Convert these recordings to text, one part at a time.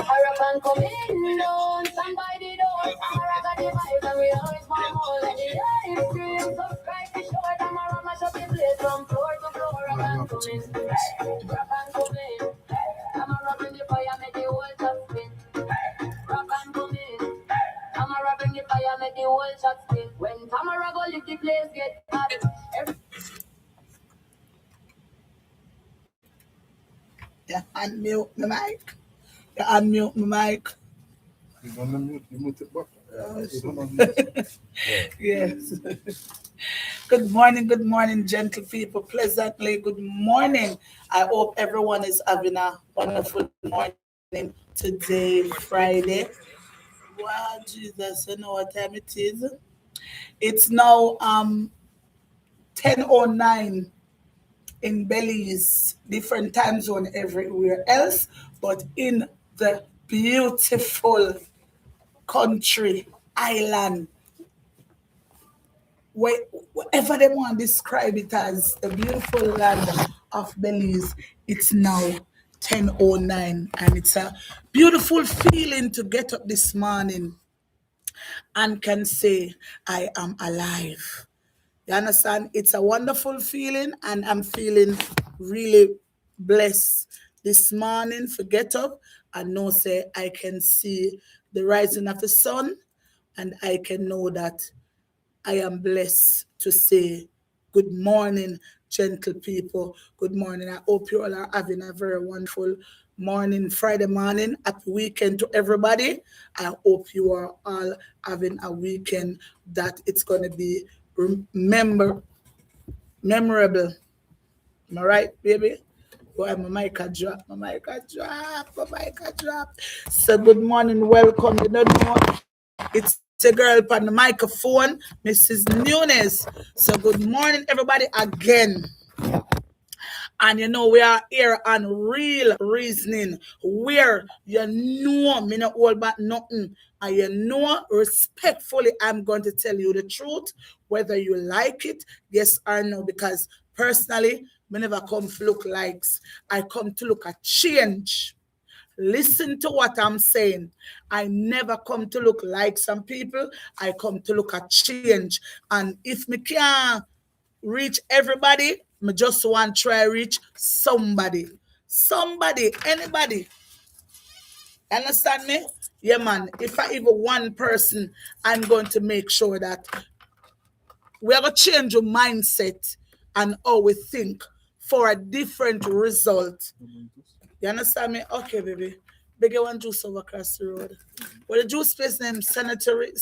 Harapan coming down, somebody don't. Amara got the vibe and we always want more. Let the life stream, subscribe to short. Amara mash up the place from floor to floor. Harapan coming, harapan coming. Amara bring the fire, make the whole shop spin. Harapan coming, Amara bring the fire, make the whole shop spin. When Tamara go lift the place, get hot. Yeah, unmute the mic. You unmute the mic. You mute it back. Yes. Good morning, gentle people. Pleasantly, good morning. I hope everyone is having a wonderful morning today, Friday. Wow, Jesus, you know what time it is? It's now 10:09 in Belize, different time zone everywhere else, but in the beautiful country, island, whatever they want to describe it as, the beautiful land of Belize, it's now 10:09, and it's a beautiful feeling to get up this morning and can say, I am alive. You understand? It's a wonderful feeling, and I'm feeling really blessed this morning for get up and know say I can see the rising of the sun, and I can know that I am blessed to say good morning, gentle people. Good morning. I hope you all are having a very wonderful morning, Friday morning. Happy weekend to everybody. I hope you are all having a weekend that it's going to be memorable. Am I right, baby? Boy, my mic a drop. So good morning, welcome. You don't know, it's a girl on the microphone, Mrs. Nunes. So good morning, everybody, again. And you know, we are here on Real Reasoning, where you know me not all about nothing. And you know, respectfully, I'm going to tell you the truth, whether you like it, yes or no, because personally, me never come to look likes. I come to look at change. Listen to what I'm saying. I never come to look like some people. I come to look at change. And if me can't reach everybody, me just want to try reach somebody. Somebody, anybody. Understand me? Yeah, man. If I even one person, I'm going to make sure that we are going to change your mindset and how we think for a different result. You understand me? Okay, baby. Bigger one juice over across the road. Well, the juice place name Sanitary.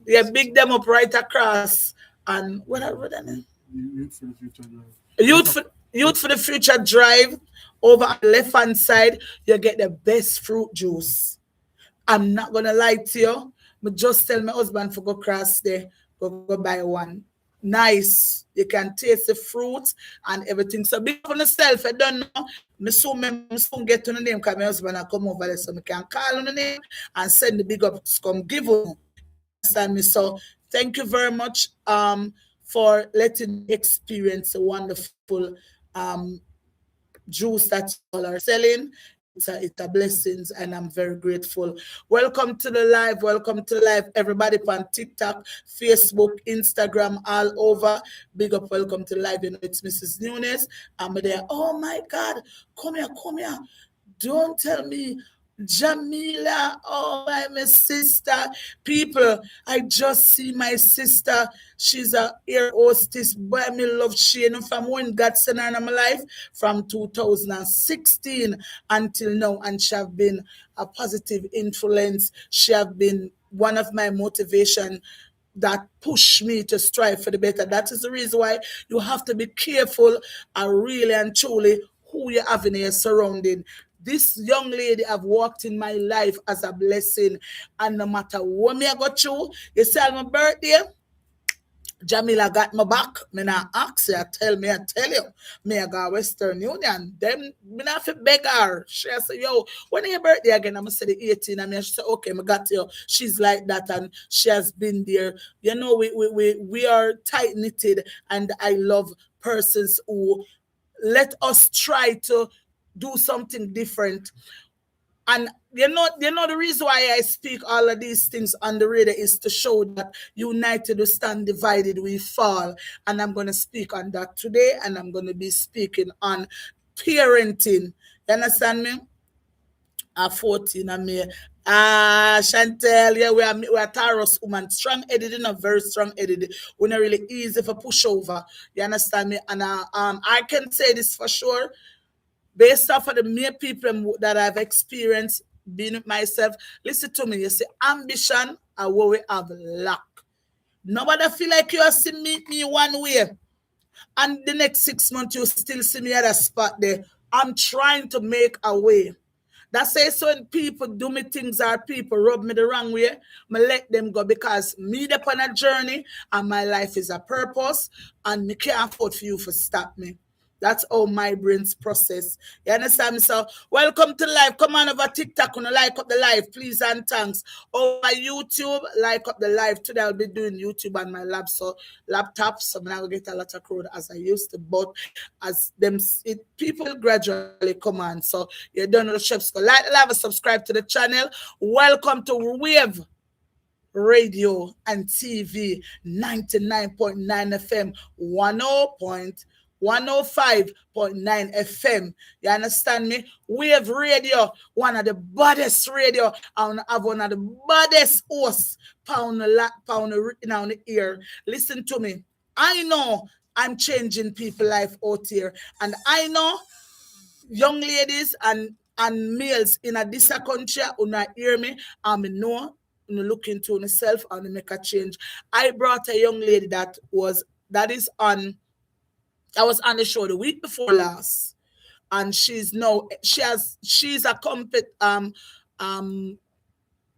Yeah, big them up right across. And what are the name? Youth for the Future Drive. Youth for the Future Drive. Over on the left hand side, you get the best fruit juice. I'm not gonna lie to you. But just tell my husband to go cross there, go buy one. Nice. You can taste the fruits and everything. So be on yourself. I don't know. Me soon get to the name because my husband will come over there so I can call on the name and send the big ups come give them. Understand me? So thank you very much for letting me experience a wonderful juice that you all are selling. It's a blessings, and I'm very grateful. Welcome to the live, everybody on TikTok, Facebook, Instagram, all over. Big up, welcome to the live. You know, it's Mrs. Nunes. I'm there. Oh my God, come here. Don't tell me Jamila, oh my sister. People, I just see my sister. She's a air hostess. Boy, me love she. From when God sent her in my life, from 2016 until now, and she have been a positive influence. She have been one of my motivation that push me to strive for the better. That is the reason why you have to be careful and really and truly who you have in your surrounding. This young lady have walked in my life as a blessing, and no matter what me I go through, you see on my birthday, Jamila got my back. Me not ask you, I tell you. Me I go Western Union. Them me not fi beg her. She say, yo, when your birthday again? I'm say the 18. And me she say, okay, me got you. She's like that and she has been there. You know, we are tight knitted and I love persons who let us try to do something different. And the reason why I speak all of these things on the radio is to show that united we stand, divided we fall. And I'm going to speak on that today, and I'm going to be speaking on parenting. You understand me? At 14, and me. Chantel, yeah, we are Taurus woman, strong headed, you know, very strong headed. We're not really easy for push over. You understand me? And I can say this for sure based off of the mere people that I've experienced being with myself. Listen to me. You see, ambition are what we have lack. Nobody feel like you see me one way, and the next 6 months you still see me at a spot there. I'm trying to make a way. That says so when people do me things or people rub me the wrong way, I let them go because me upon a journey and my life is a purpose and me can't afford for you to stop me. That's how my brain's process. You understand me? So, welcome to live. Come on over TikTok and like up the live, please and thanks. Over YouTube, like up the live. Today I'll be doing YouTube on my laptop, so I'm not gonna get a lot of crowd as I used to. But as them, people gradually come on. So you don't know the chefs. Go like, love, subscribe to the channel. Welcome to Wave Radio and TV 99.9 FM, 105.9 FM. You understand me? Wave Radio, one of the baddest radio, and have one of the baddest hosts pound written on the ear. Listen to me. I know I'm changing people life out here, and I know young ladies and males in a this country who not hear me, and me know you look into yourself and make a change. I brought a young lady that was on the show the week before last, and she's um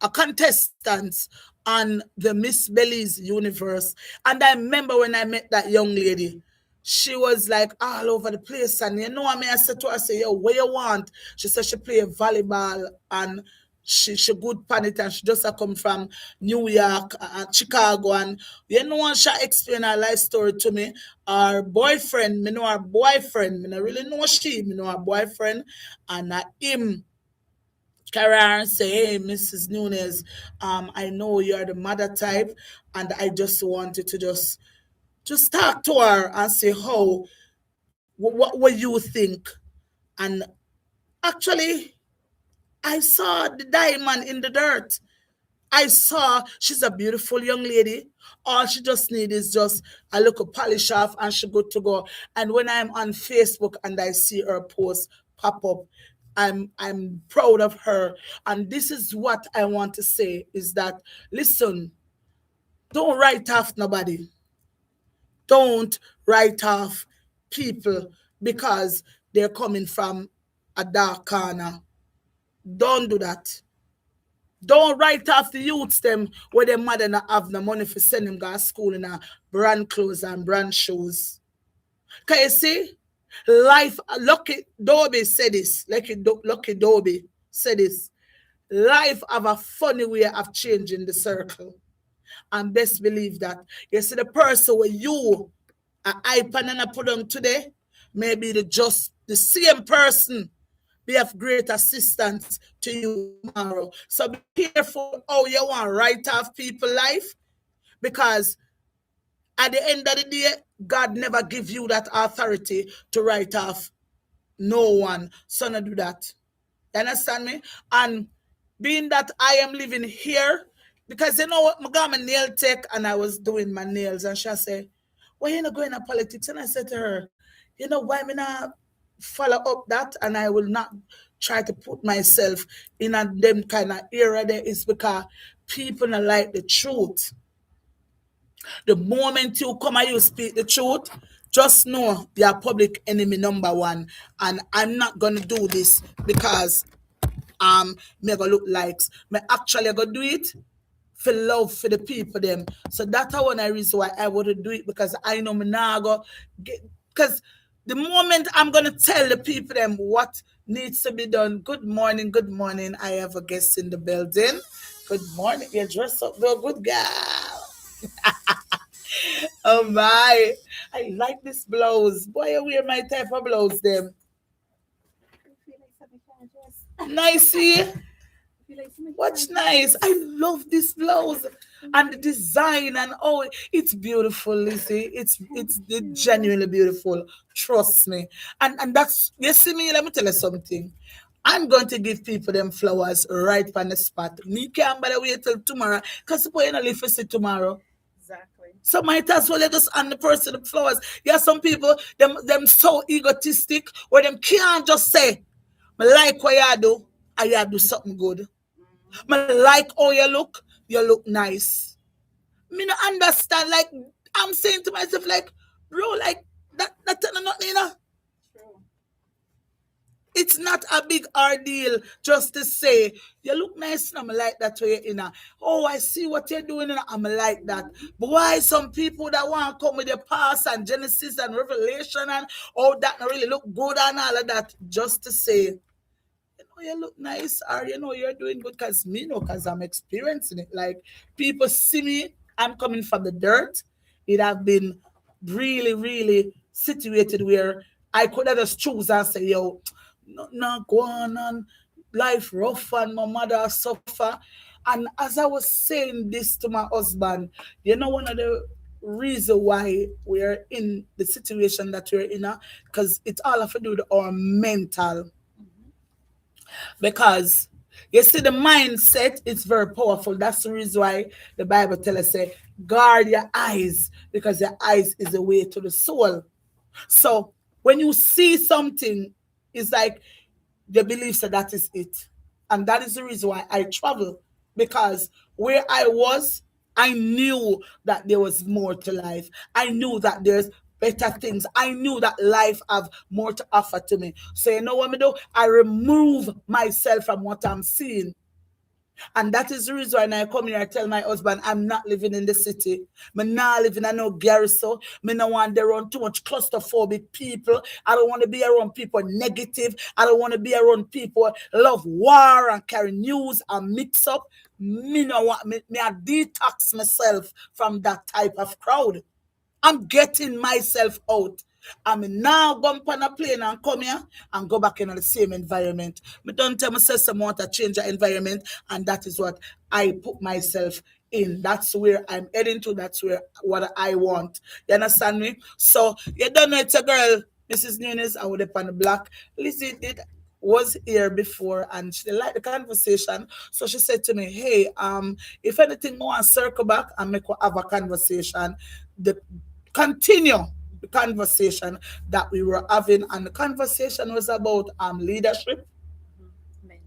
a contestant on the Miss Belize universe. And I remember when I met that young lady, she was like all over the place. And you know what I mean? I said to her, I said, yo, what you want? She said she play volleyball and she good pan it, and she just come from New York and Chicago. And you know what, she explained her life story to me. Her boyfriend, me know her boyfriend. Me not really know she, me know her boyfriend. And him Karen say, hey, Mrs. Nunes, I know you're the mother type, and I just wanted to just talk to her and say what you think. And actually, I saw the diamond in the dirt. I saw she's a beautiful young lady. All she just needs is just a little polish off and she good to go. And when I'm on Facebook and I see her post pop up, I'm proud of her. And this is what I want to say is that listen, don't write off nobody. Don't write off people because they're coming from a dark corner. Don't do that. Don't write off the youths them where their mother not have no money for send them go to school in a brand clothes and brand shoes. Can you see? Life, Lucky Dobie said this. Lucky Dobie said this. Life have a funny way of changing the circle. And best believe that. You see, the person where you are hype and put on today, maybe the same person be of great assistance to you tomorrow. So be careful how you want to write off people's life, because at the end of the day, God never give you that authority to write off no one. So not do that. You understand me? And being that I am living here, because you know what, I got my nail tech and I was doing my nails, and she said, why you not going to politics? And I said to her, you know why me not follow up that, and I will not try to put myself in a them kind of era there, is because people not like the truth. The moment you come and you speak the truth, just know you are public enemy number one. And I'm not gonna do this because me gonna look likes. Me actually gonna do it for love for the people them. So that's one reason why I want to do it, because I know me now go get, because the moment I'm gonna tell the people them what needs to be done. Good morning, good morning. I have a guest in the building. Good morning. You dressed up real good, girl. Oh my. I like this blouse. Boy, I wear my type of blouse them. Nice, see? What's nice? I love this blouse and the design and oh, it's beautiful, Lizzie. It's genuinely beautiful. Trust me. And that's you see me. Let me tell you something. I'm going to give people them flowers right on the spot. Me can't bother wait till tomorrow because people ain't live for see tomorrow. Exactly. So might as well let us hand the person the flowers. Yeah, some people them so egotistic where them can't just say, "Me like what you do, and you do something good. Me like how you look nice." Me not understand. Like I'm saying to myself, like, bro, like that nothing, you know. True. It's not a big ordeal just to say you look nice and I'm like that way, you know. Oh, I see what you're doing and I'm like that. But why some people that want to come with their past and Genesis and Revelation and all that not really look good and all of that just to say you look nice or you're doing good, because me know, because I'm experiencing it. Like people see me, I'm coming from the dirt. It have been really, really situated where I could have just choose and say, yo, no, go on, life rough and my mother suffer. And as I was saying this to my husband, one of the reason why we're in the situation that we're in, because it's all have to do with our mental. Because you see, the mindset is very powerful. That's the reason why the Bible tells us, say, guard your eyes, because your eyes is the way to the soul. So when you see something, it's like the belief that is it. And that is the reason why I travel. Because where I was, I knew that there was more to life. I knew that there's better things. I knew that life have more to offer to me. So you know what I do? I remove myself from what I'm seeing. And that is the reason when I come here, I tell my husband, I'm not living in the city. I'm not living in no garrison. I don't want to around too much claustrophobic people. I don't want to be around people negative. I don't want to be around people love war and carry news and mix up. Me no want me I detox myself from that type of crowd. I'm getting myself out. I'm now going on a plane and come here and go back in the same environment. Me don't tell myself I want to change the environment, and that is what I put myself in. That's where I'm heading to. That's where what I want. You understand me? So you don't know it's a girl, Mrs. Nunes. I would up on the block. Lizzie did was here before and she liked the conversation. So she said to me, hey, if anything I want to circle back and make we have a conversation. The continue the conversation that we were having, and the conversation was about leadership. Men.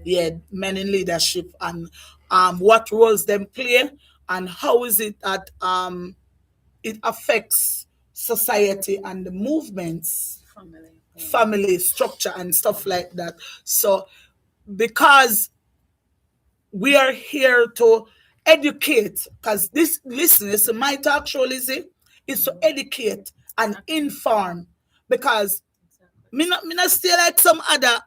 Yeah, men in leadership, and what roles them play, and how is it that it affects society and the movements, Family. family structure and stuff like that. So because we are here to educate, because this listeners, my talk show, Lizzie, is to educate and inform. Because Exactly. me not stay like some other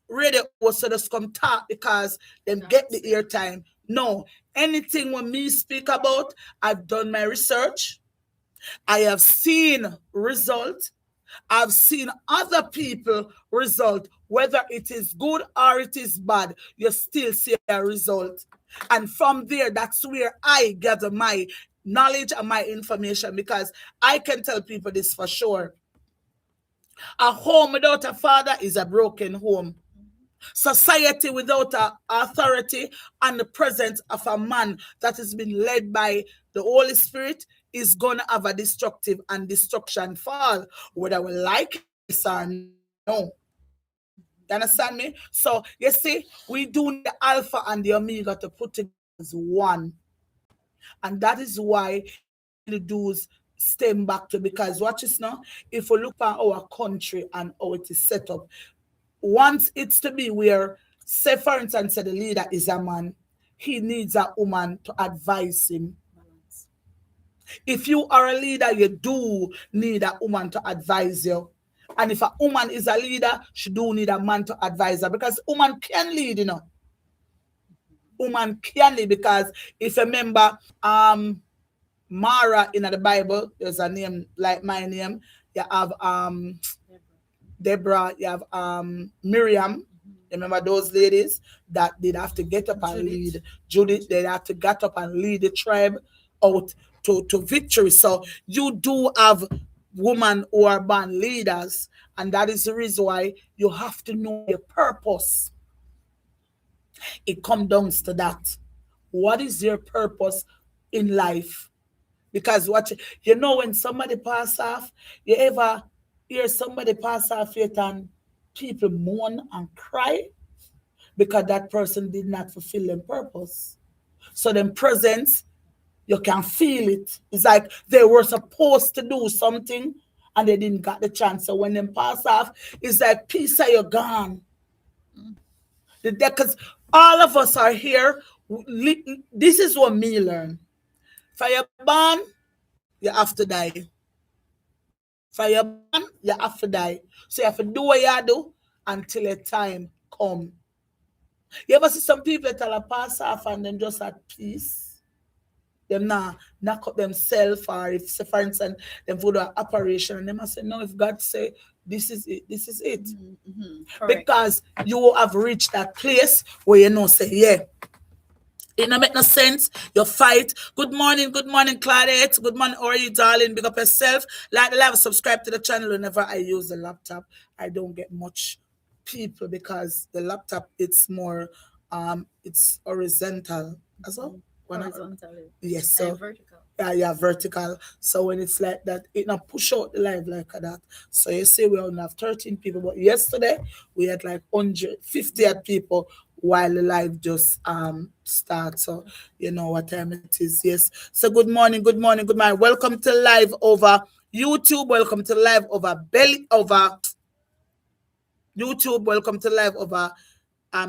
radio hosts that just come talk because them get the airtime. No, anything when me speak about, I've done my research. I have seen result. I've seen other people result, whether it is good or it is bad, you still see a result. And from there, that's where I gather my knowledge and my information, because I can tell people this for sure. A home without a father is a broken home. Society without a authority and the presence of a man that has been led by the Holy Spirit is going to have a destructive and destruction fall, whether we like it or no. You understand me? So, you see, we do need the Alpha and the Omega to put together as one. And that is why you really do stem back to, because watch this now, if we look at our country and how it is set up, once it's to be where, say for instance, say the leader is a man, he needs a woman to advise him. If you are a leader, you do need a woman to advise you. And if a woman is a leader, she do need a man to advise her, because woman can lead, you know. Woman can lead, because if you remember, Mara in the Bible, there's a name like my name. You have Deborah, you have Miriam. Remember those ladies that did have to get up and lead. Judith, they had to get up and lead the tribe out to victory. So you do have women who are born leaders, and that is the reason why you have to know your purpose. It comes down to that. What is your purpose in life? Because what you know, when somebody pass off, you ever hear somebody pass off yet and people mourn and cry because that person did not fulfill their purpose. So then presence, you can feel it. It's like they were supposed to do something and they didn't get the chance. So when they pass off, it's like peace are you gone. Because all of us are here. This is what me learn. For your born, you have to die. For your born, you have to die. So you have to do what you do until a time come. You ever see some people that tell a pass off and them just at peace? Them now knock up themselves, or if say for instance them for the operation and they must say, no, if God say this is it, this is it. Because you have reached that place where you know say, yeah. It don't make no sense. You fight. Good morning, Claudette. Good morning, how are you, darling? Big up yourself. Like the live, subscribe to the channel. Whenever I use the laptop, I don't get much people because the laptop it's more it's horizontal as well. Horizontal. Yes, so vertical. yeah, vertical. So when it's like that, it not push out the live like that. So you see we only have 13 people, but yesterday we had like 150 people while the live just starts. So you know what time it is. Yes. So good morning, good morning, good morning. Welcome to live over YouTube. Welcome to live over YouTube. Welcome to live over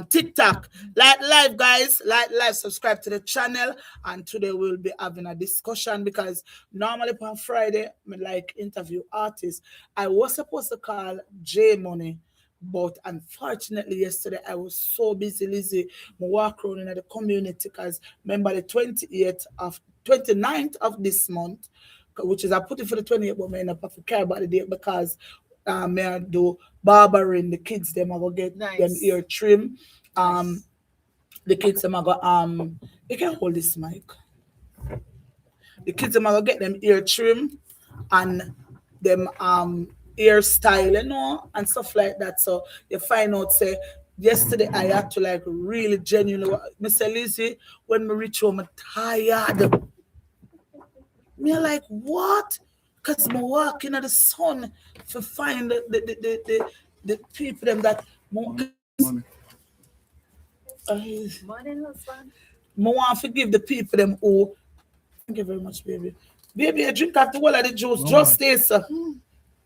TikTok. Like live, guys. Like live, subscribe to the channel. And today we'll be having a discussion because normally on Friday, I like interview artists. I was supposed to call J Money, but unfortunately yesterday I was so busy, Lizzie. I walk around in the community because remember the 29th of this month, which is I put it for the 28th, but I end up have to care about the date because may I do barbering the kids, them I go get them ear trim. The kids them I go you can hold this mic. The kids them I go get them ear trim and them hairstyle, you know, and stuff like that. So you find out say yesterday I had to like really genuinely Mr. Lizzie, when me reach home I'm tired. Me like what? Cause me walking at the sun to find the people them that Money. Morning, husband. want to give the people them who thank you very much, baby. Baby, I drink after all of the juice. No, Just taste.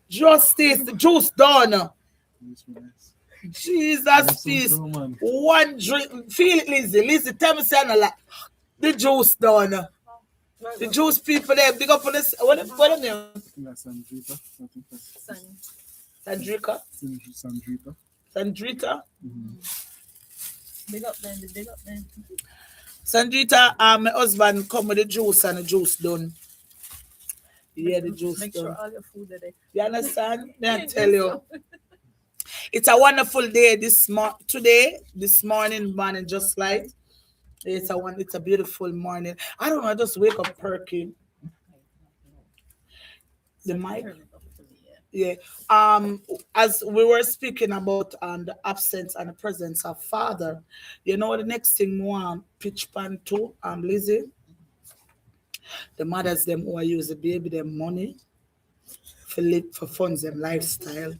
Just taste the juice done. This one is- Jesus peace. so, man. One drink. Feel it, Lizzie. Lizzie, tell me something like the juice done. The juice people there, big up on this. What the name? Yeah, Sandrita. I think that's Sandrika? Sandrita. Sandrita? Big up then, big up then. Sandrita, my husband come with the juice and the juice done. Yeah, the juice Make done. sure all your food are there. You understand? Let me tell you. It's a wonderful day this morning, just like it's a beautiful morning. I don't know, I just wake up perky. The mic. Turn it up to me, yeah. Yeah. As we were speaking about the absence and the presence of Father, you know the next thing we want pitch pan to Lizzie. The mothers them who are use the baby them money for funds them lifestyle.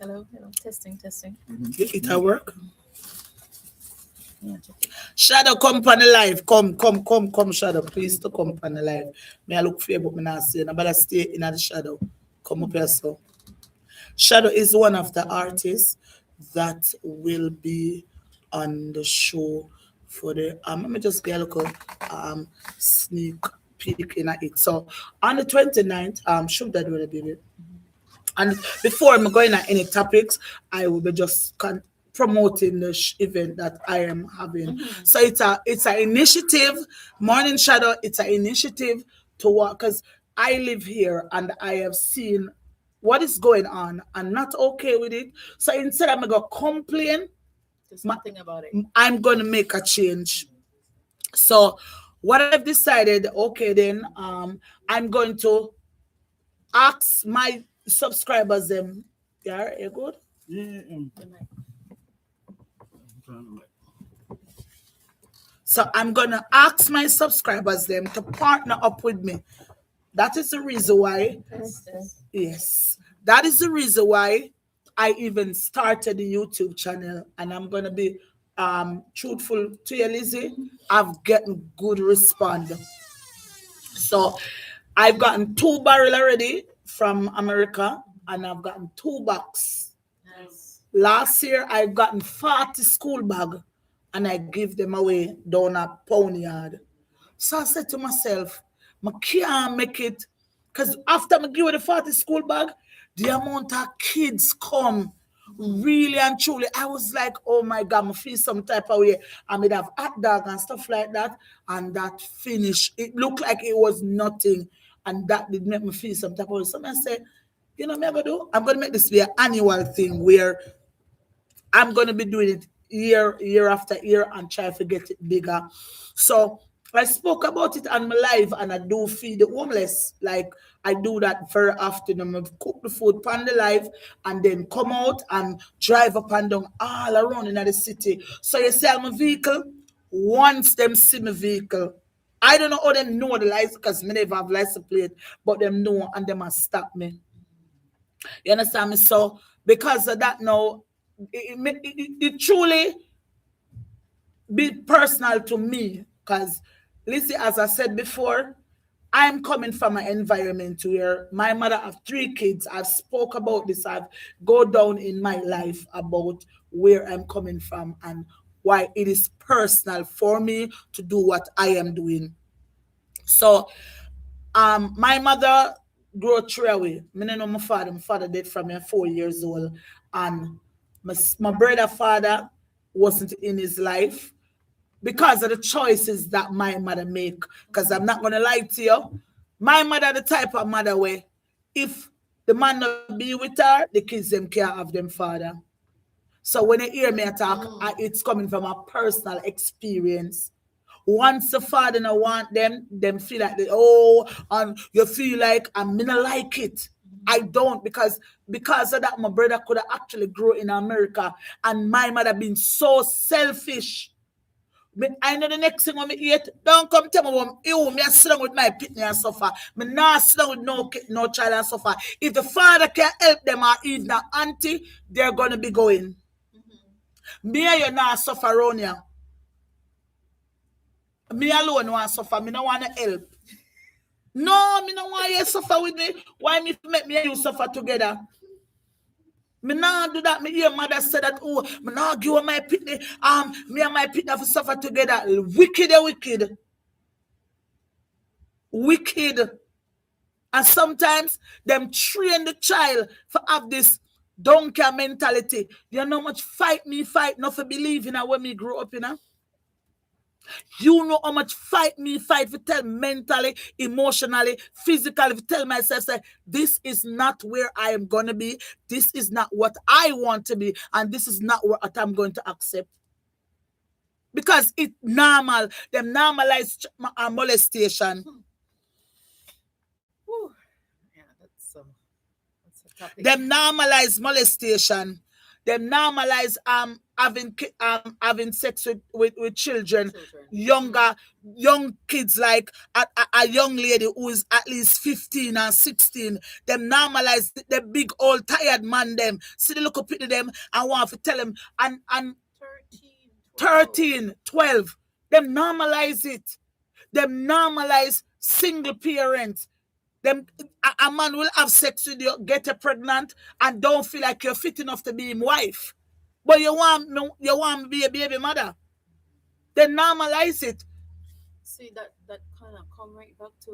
Hello, hello. Testing, testing. It at work. Shadow, come on the live. Come, Shadow. Please to come on the live. Me I look for you, but me not see. I better stay in the shadow. Come up here, so. Shadow is one of the artists that will be on the show for the let me just get a little sneak peek in at it. So on the 29th, should that really be it? And before I'm going at any topics, I will be just promoting the event that I am having. So it's a initiative, Morning Shadow. It's an initiative to work because I live here and I have seen what is going on and not okay with it. So instead I'm gonna complain, do something about it. I'm gonna make a change. So what I've decided, okay then, I'm going to ask my subscribers them. Yeah, you good? Yeah. So I'm gonna ask my subscribers them to partner up with me. That is the reason why. Yes, that is the reason why I even started the YouTube channel, and I'm gonna be truthful to you, Lizzie. I've gotten good response. So I've gotten 2 barrel already from America, and I've gotten 2 box. Nice. Last year I've gotten 40 school bag, and I give them away down at Pony Yard. So I said to myself, I can't make it. Because after I give away the 40 school bag, the amount of kids come really and truly. I was like, oh my God, I feel some type of way. I made have hot dog and stuff like that. And that finished. It looked like it was nothing. And that did make me feel some type of way. So I said, you know what I'm going to do? I'm going to make this be an annual thing where I'm gonna be doing it year after year and try to get it bigger. So I spoke about it on my live, and I do feed the homeless. Like I do that very often. I'm cook the food on the live and then come out and drive up and down all around in the city. So you sell my vehicle, once them see my vehicle. I don't know how them know the license because me never have license plate, but them know and them must stop me. You understand me? So because of that now, it truly be personal to me because, listen, as I said before, I'm coming from an environment where my mother have 3 kids. I've spoke about this. I've go down in my life about where I'm coming from and why it is personal for me to do what I am doing. So my mother grew up three away. Me no know my father. My father died from me at 4 years old. And my brother father wasn't in his life because of the choices that my mother make. Because I'm not gonna lie to you. My mother the type of mother where if the man not be with her, the kids them can't have them father. So when you hear me talk, it's coming from a personal experience. Once the father no want them feel like and you feel like I'm gonna like it. I don't because of that my brother could have actually grown in America and my mother been so selfish. I know the next thing when me eat, don't come tell me me sit down with my pitney and suffer. Me not sit down with no child and suffer. If the father can help them or even the auntie, they're gonna be going. Me and you not suffer around here. Me alone want to suffer. Me no want to help. No, me no want you suffer with me. Why me make me and you suffer together? Me not do that. Me hear mother say that, oh, me not give her my pitney. Me and my pitney have to suffer together. Wicked. Wicked. And sometimes them train the child for have this donkey mentality. You know how much fight, not for believing in when me grow up, you know? You know how much fight for tell mentally, emotionally, physically, for tell myself, say, this is not where I am going to be. This is not what I want to be. And this is not what I'm going to accept. Because it's normal. Them normalize molestation. Yeah, that's a topic. Them normalize molestation. Them normalize having sex with children, Children. younger young kids, like a young lady who is at least 15 and 16. Them normalize the big old tired man them. See the look up at them and want to tell them and 13, 12. 13, 12. Them normalize it. Them normalize single parents. Them a man will have sex with you, get you pregnant, and don't feel like you're fit enough to be his wife. But you want to be a baby mother. They normalize it. See that kind of come right back to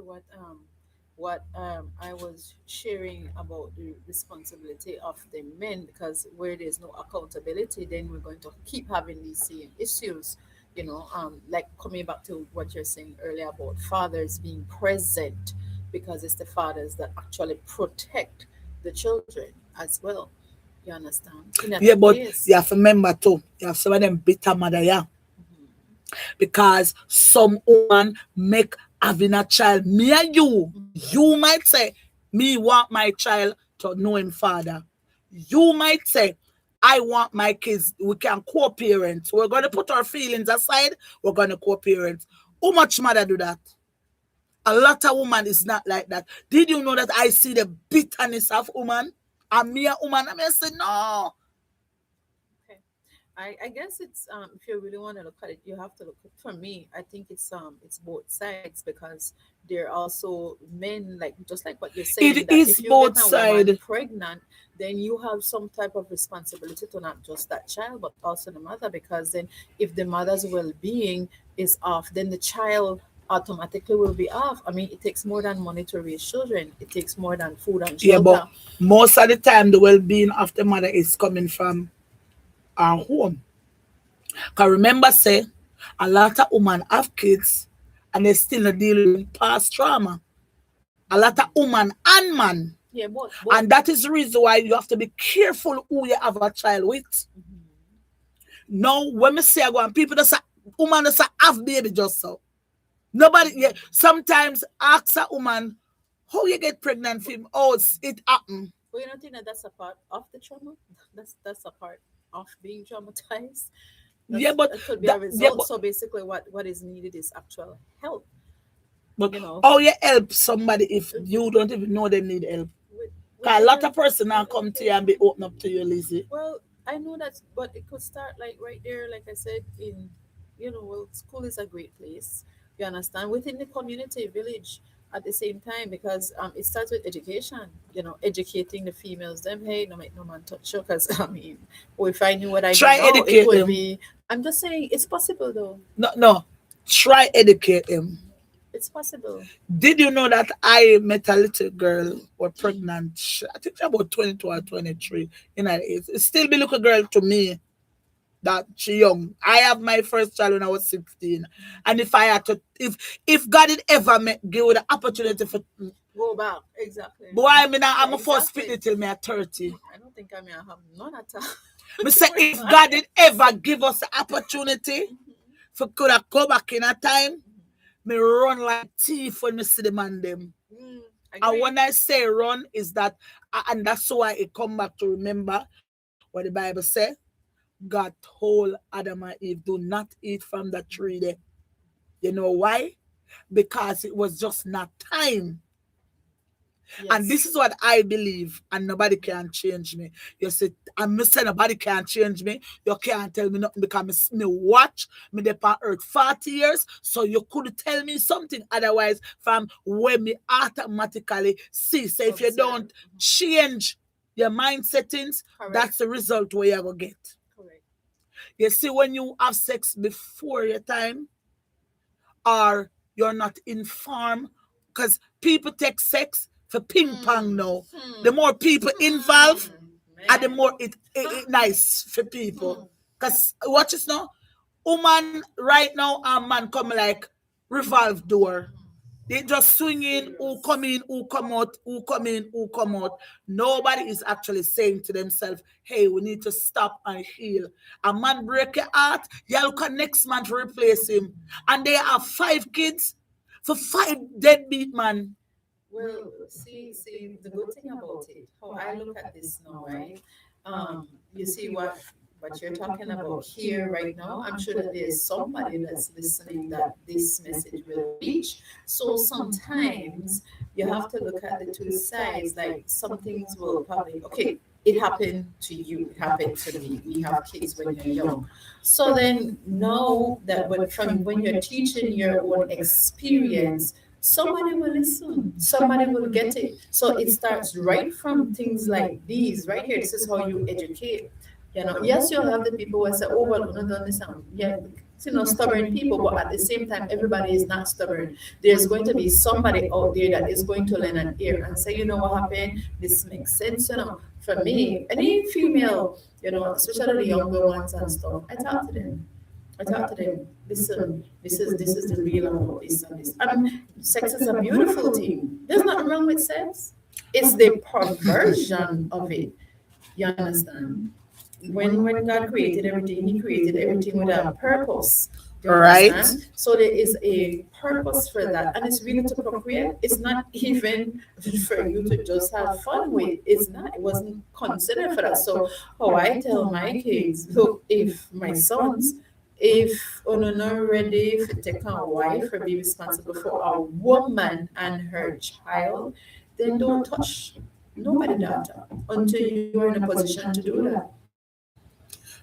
what I was sharing about the responsibility of the men, because where there's no accountability, then we're going to keep having these same issues. Like coming back to what you're saying earlier about fathers being present, because it's the fathers that actually protect the children as well. You understand? In that Yeah, but case, you have to remember too, you have some of them bitter mother, yeah. Because some woman make having a child, me and you might say, me want my child to know him father. You might say, I want my kids, we can co-parent. We're going to put our feelings aside, we're going to co-parent. How much mother do that? A lot of woman is not like that. Did you know that I see the bitterness of woman? And me a woman, I mean, say, no. okay. I guess it's if you really want to look at it, you have to look at, for me, I think it's both sides, because there are also men, like just like what you're saying, It that if is you get both a woman side. pregnant, then you have some type of responsibility to not just that child but also the mother, because then if the mother's well-being is off, then the child automatically will be off. I mean, it takes more than money to raise children. It takes more than food and Yeah, but shelter. most of the time the well-being of the mother is coming from our home. Cause remember, say a lot of women have kids and they still not dealing with past trauma. A lot of woman and man. Yeah, but And that is the reason why you have to be careful who you have a child with. Now, when me say I go and people just say, woman just say have baby just so. Nobody, yeah, sometimes ask a woman how you get pregnant from, oh, it happen. But you don't think that that's a part of the trauma? That's a part of being traumatized. Yeah, but That could be a that, yeah, result. So basically, what is needed is actual help. but You know, how you help somebody if you don't even know they need help? with with Cause a lot of person now with come to you and be education. open up to you, Lizzie. Well, I know that, but it could start like right there, like I said, well, school is a great place. You understand, within the community, village, at the same time, because it starts with education. Educating the females. Them, hey, no make no man touch you, because I mean, well, if I knew what I know Try now, it educate would them. be. I'm just saying, it's possible though. No, no. Try educate them. It's possible. Did you know that I met a little girl was pregnant? I think she about 22 or 23. It still be little girl to me that she young. I have my first child when I was 16. And if I had to if God had ever give you the opportunity for Go back. Exactly. boy, I mean Yeah, I'm a first exactly. fit till me at 30. I don't think I may have none at all. Me To say be if God honest. did ever give us the opportunity for could have go back in a time, me run like thief when me see the man them. Mm, And agree. when I say run, is that, and that's why it come back to remember what the Bible say. God told Adam and Eve, do not eat from the tree there. You know why? Because it was just not time. And Yes. this is what I believe, and nobody can change me. You say, I'm saying nobody can change me. You can't tell me nothing because me watch me dey on earth 40 years. So you could tell me something otherwise from where me automatically see. So if you Observe. don't change your mind settings, Correct. that's the result where you're gonna get. Correct. You see, when you have sex before your time, or you're not informed, because people take sex for ping pong Hmm. now. The Hmm. more people involved, Hmm. and the Man. more it nice for Hmm. people. Because watch this now, woman right now and man come like revolve door. They just swinging, who come Serious. in, who come out, who come in, who come out. Nobody is actually saying to themselves, hey, we need to stop and heal. A man break your heart, you look at next man to replace him. And they have 5 kids for 5 deadbeat man. Well, see, the good thing about it, how I look at this now, right? you see what you're talking about here right now. I'm sure that there's somebody that's listening that this message will reach. So sometimes you have to look at the two sides. Like some things will probably, okay, it happened to you, it happened to me. We have kids when you're young. So then know that when you're teaching your own experience, somebody will listen, somebody will get it. So it starts right from things like these right here. This is how you educate. Yes, you'll have the people who say, oh, well, no, don't listen. Yeah, stubborn people, but at the same time, everybody is not stubborn. There's going to be somebody out there that is going to lend an ear and say, you know what happened? This makes sense, For me, any female, especially the younger ones and stuff, I talk to them. Listen, this is the real about this and this. Sex is a beautiful thing. There's nothing wrong with sex. It's the perversion of it. You understand? When God created everything, He created everything with a purpose. Do you Right. understand? So there is a purpose for that, and it's really to procreate. It's not even for you to just have fun with. It's not. It wasn't considered for that. So how I tell my kids, look, if my sons, if you're not ready to take a wife or be responsible for a woman and her child, then don't touch nobody daughter until you're in a position to do that.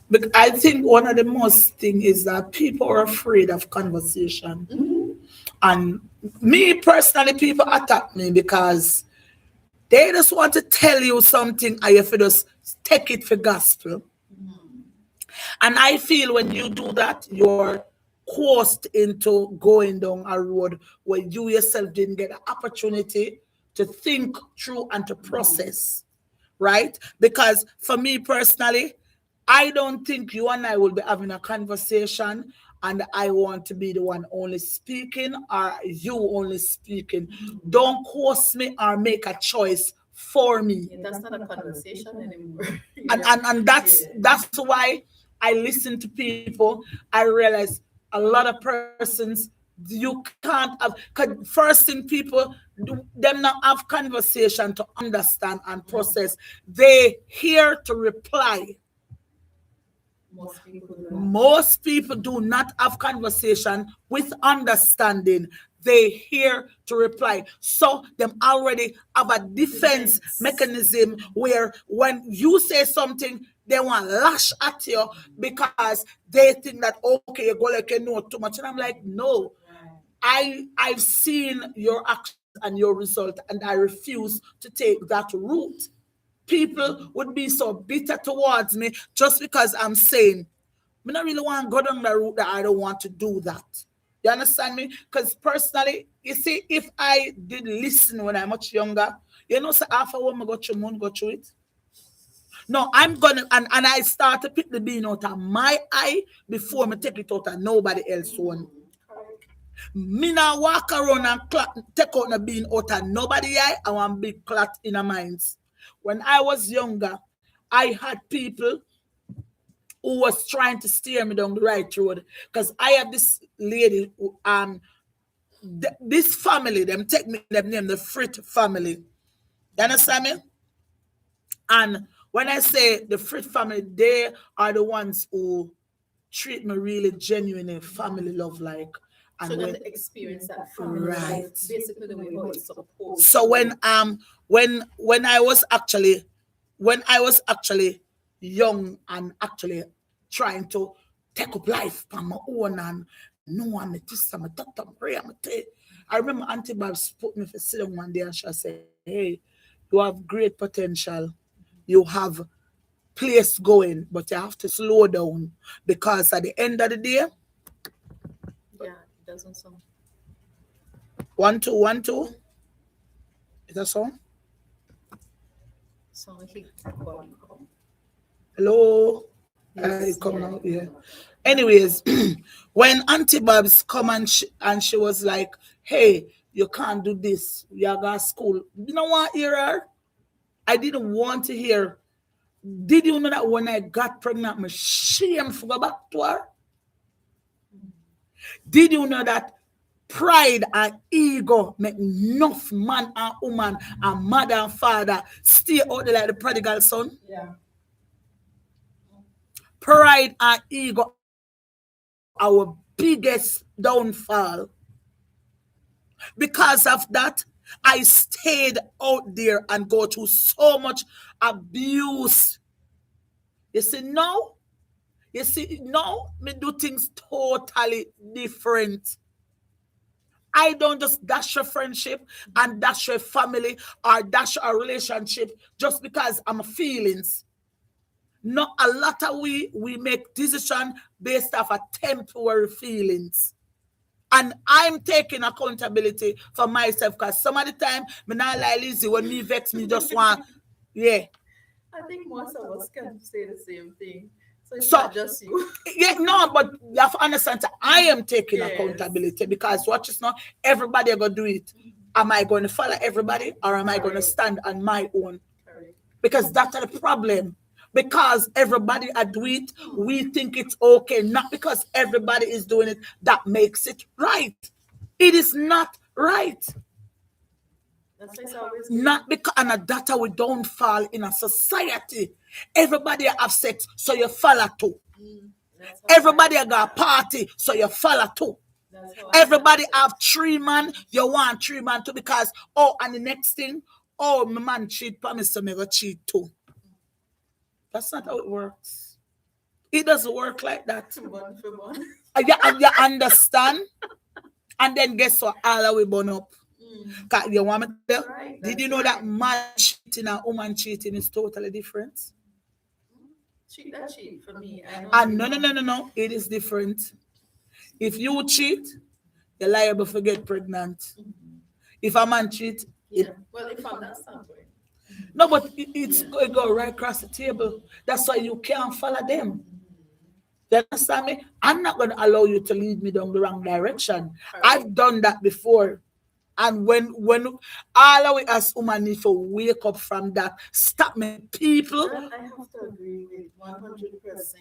But I think one of the most thing is that people are afraid of conversation. And me personally, people attack me because they just want to tell you something and you have to just take it for gospel. And I feel when you do that, you're coerced into going down a road where you yourself didn't get an opportunity to think through and to process, right? Because for me personally, I don't think you and I will be having a conversation and I want to be the one only speaking or you only speaking. Don't coerce me or make a choice for me. Yeah, that's not a conversation anymore. And that's why I listen to people. I realize a lot of persons you can't have. 'Cause first thing people do, them not have conversation to understand and process. They here to reply. Most people do not have conversation with understanding. They here to reply. So them already have a defense mechanism where when you say something, they want lash at you because they think that okay, you go like you know too much. And I'm like, no. I've seen your actions and your result, and I refuse to take that route. People would be so bitter towards me just because I'm saying, I don't really want to go down the route that I don't want to do that. You understand me? Because personally, you see, if I did listen when I'm much younger, so after when I go through it. No, I'm gonna and I start to pick the bean out of my eye before I take it out of nobody else's one. Me now walk around and take out the bean out of nobody eye. I want big clot in a minds. When I was younger, I had people who was trying to steer me down the right road because I have this lady who, this family, them take me them name the Frit family. You understand me? And when I say the Frit family, they are the ones who treat me really genuinely family love like. And so that experience that family right. life, basically the way how it's supposed. So when I was actually young and actually trying to take up life on my own and no I'm a this I'm a doctor I remember Auntie Babs put me for sit down one day and she said, hey, you have great potential. You have place going, but you have to slow down because at the end of the day, yeah, it doesn't sound. 1 2 1 2. Is that so? So hello. Yes, Come yeah. out here. Anyways, when Auntie Babs come and she was like, "Hey, you can't do this. You got to school." You know what? Hear her? I didn't want to hear. Did you know that when I got pregnant, my shame for go back to her? Did you know that pride and ego make enough man and woman and mother and father stay out there like the prodigal son? Yeah. pride and ego our biggest downfall. Because of that, I stayed out there and go through so much abuse. You see, now, me do things totally different. I don't just dash a friendship and dash a family or dash a relationship just because I'm feelings. Not a lot of we make decision based off of temporary feelings. And I'm taking accountability for myself because some of the time, me not like Lizzie, when me vex, me just want, yeah. I think most of us can say the same thing. So it's So, not just you. yeah, no, but you have to understand that I am taking Yes. accountability because watch this now, everybody are going to do it. Am I going to follow everybody or am I going to stand on my own? Correct. Because that's the problem. Because everybody do it, we think it's okay. Not because everybody is doing it, that makes it right. It is not right. That's why it's always Not because and that we don't fall in a society. Everybody have sex, so you follow too. That's how Everybody got party, so you follow too. That's how Everybody have 3 man, you want 3 man too because and the next thing, my man cheat, promise to me go cheat too. That's not how it works. It doesn't work like that. Bun for bun. You understand? And then guess what? All we burn up. You want me to tell? Right, Did you that's know that right. man cheating and woman cheating is totally different? Cheat that cheat for me. I know. And no. It is different. If you cheat, you're liable to get pregnant. If a man cheat, Yeah. Well, if I'm that standpoint. no, but it's going to go right across the table. That's why you can't follow them. You understand me? I'm not going to allow you to lead me down the wrong direction. I've done that before. And when all of we as women need to wake up from that, stop me, people. That I have to agree with 100%.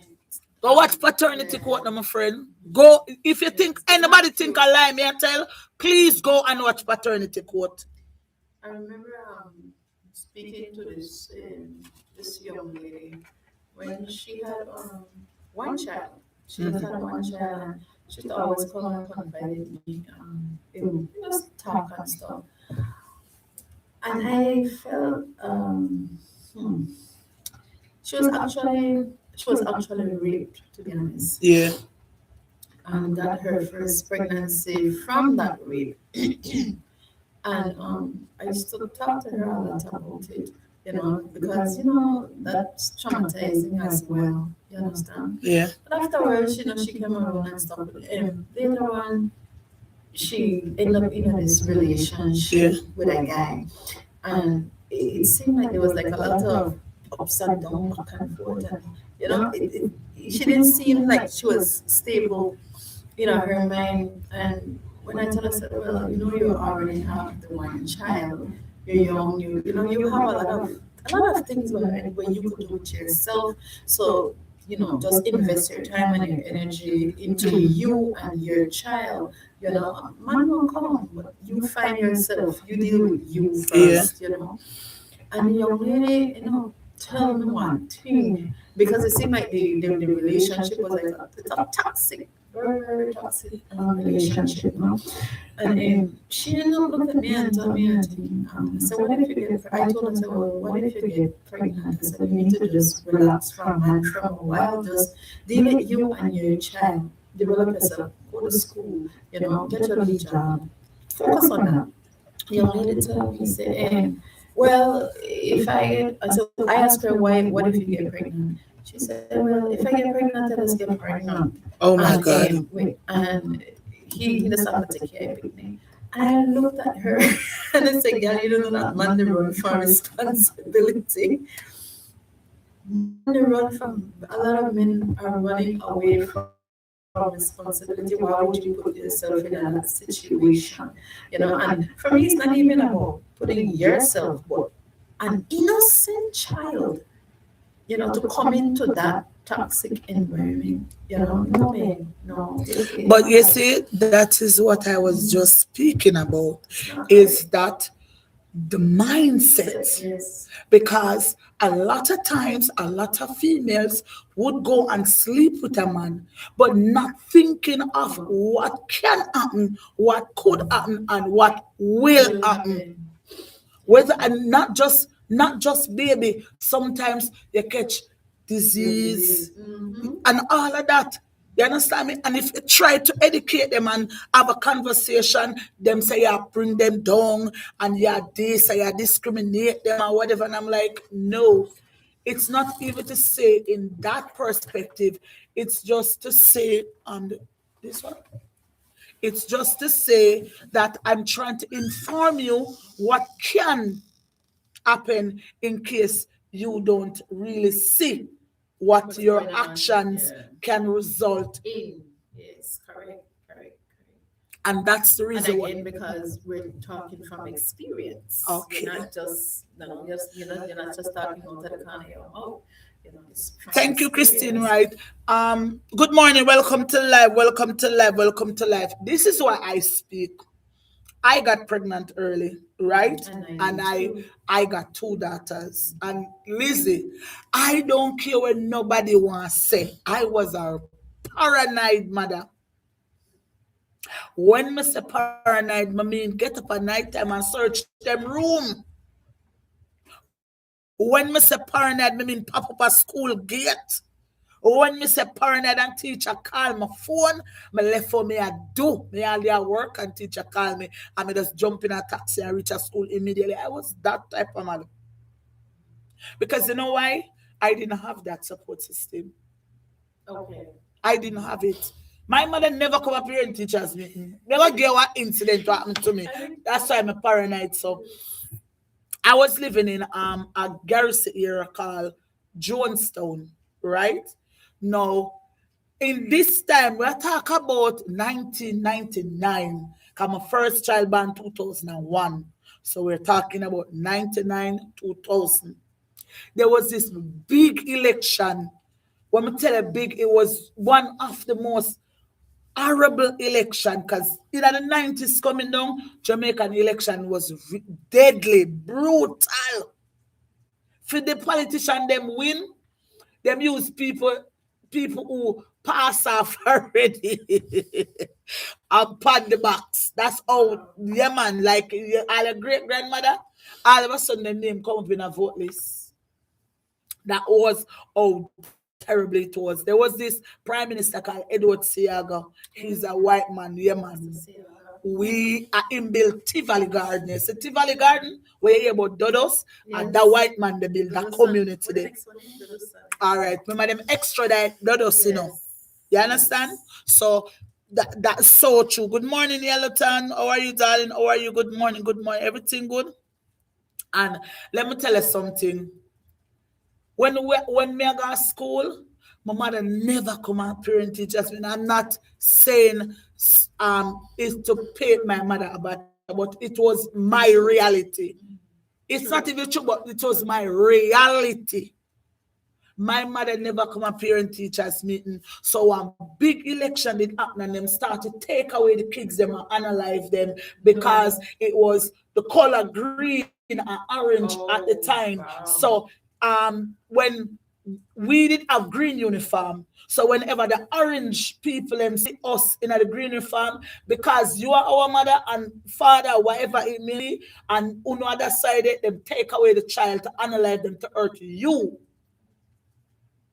Go watch paternity court, my friend. Go if you think anybody think I lie, me I tell, please go and watch paternity court. I remember speaking to this young lady when she had one child. She just had one child, and she used to always come and confide in me. It would just talk and stuff. And I felt she was actually raped, to be honest. Yeah. And got her first pregnancy from that rape. And I used to talk to her a lot about it, because that's traumatizing as well. You understand? Yeah. But afterwards, she came around and stuff. Later on, she ended up in this relationship with a guy, and it seemed like there was like a lot of ups and downs, back and forth, and she didn't seem like she was stable, her mind. And when I told her, I said, well, you already have the one child, you're young, you have a lot of things where you could do with yourself. So, just invest your time and your energy into you and your child. Man will come, but you find yourself, you deal with you first, And the young lady, tell me one thing, because it seemed like the relationship was like a toxic, very, very toxic relationship, And she ended up looking at me and told me, I said, what if you get, I told her, I said, well, what if you get pregnant? I said, you need to just relax from a while, just deal with you and your child, develop yourself, go to school, get your job, focus on that. The young lady told me, said, well, if I asked her, what if you get pregnant? She said, well, if I get pregnant, I just get pregnant. Oh my God. And he just have to take care of me. I looked at her and I said, girl, you don't know that man they run from responsibility. They run from, a lot of men are running away from responsibility. Why would you put yourself in that situation? And for me, it's not even about putting yourself, but an innocent child, to come into that toxic environment, no, babe, no. But you see, that is what I was just speaking about. Is that the mindset. Yes. Because a lot of times, a lot of females would go and sleep with a man, but not thinking of what can happen, what could happen, and what will Will happen. happen. Whether and not just baby. Sometimes you catch disease Disease. Mm-hmm. and all of that. You understand me? And if you try to educate them and have a conversation, them say you bring them down and you this or you discriminate them or whatever. And I'm like, no, it's not even to say in that perspective. It's just to say on this one. It's just to say that I'm trying to inform you what can happen in case you don't really see what What's your going on? actions Yeah. can result in. In. Yes, correct, correct, correct. And that's the And reason why. again, because we're talking from experience, we're Okay. not just no, just you're not just talking out of the corner of your mouth. It's from Thank you, Christine. experience. Right. Good morning. Welcome to live. Welcome to live. Welcome to live. This is why I speak. I got pregnant early, right? And I And did too. I got two daughters. And Lizzie, I don't care what nobody wants to say. I was a paranoid mother. When I say paranoid, I mean get up at night time and search them room. When I say paranoid, I mean pop up a school gate. When me say paranoid and teacher call my phone, me left for me I do. Me all day work and teacher call me and me just jump in a taxi and reach a school immediately. I was that type of man. Because you know why? I didn't have that support system. Okay. I didn't have it. My mother never come up here and teachers meeting. Never get what incident happened to me. That's why I'm a paranoid. So I was living in a garrison area called Jonestown, right? Now in this time, we're talking about 1999, because my first child born 2001. So we're talking about 99, 2000. There was this big election. When I tell you big, it was one of the most horrible election because in the 90s coming down, Jamaican election was deadly, brutal. For the politician them win, them use people who pass off already upon the box. That's all. Yeah, man. Like all a great grandmother, all of a sudden the name come up in a vote list. That was how terribly it was. There was this prime minister called Edward Seaga. He's a white man. Yeah, man. We are in built Tivoli Garden. It's a Tivoli Garden where you hear about Dodos and that Yes. white man they build that Dodo son. community What the there. next one is? Dodo son. All right, remember them extra that Dodos, Yes. You understand? So that's so true. Good morning, Yellowton. How are you, darling? How are you? Good morning. Good morning. Everything good? And let me tell you something. When me I go to school, my mother never come and parent teachers. I'm not saying is to pay my mother about, but it was my reality. It's not even true, but it was my reality. My mother never come a parent teachers meeting. So a big election did happen and them start to take away the kids them and analyze them because No. it was the color green and orange at the Oh, time. So wow. when we did have green uniform. So whenever the orange people them see us in the green uniform, because you are our mother and father, whatever it may be, and on the other side, them take away the child to analyze them to hurt you.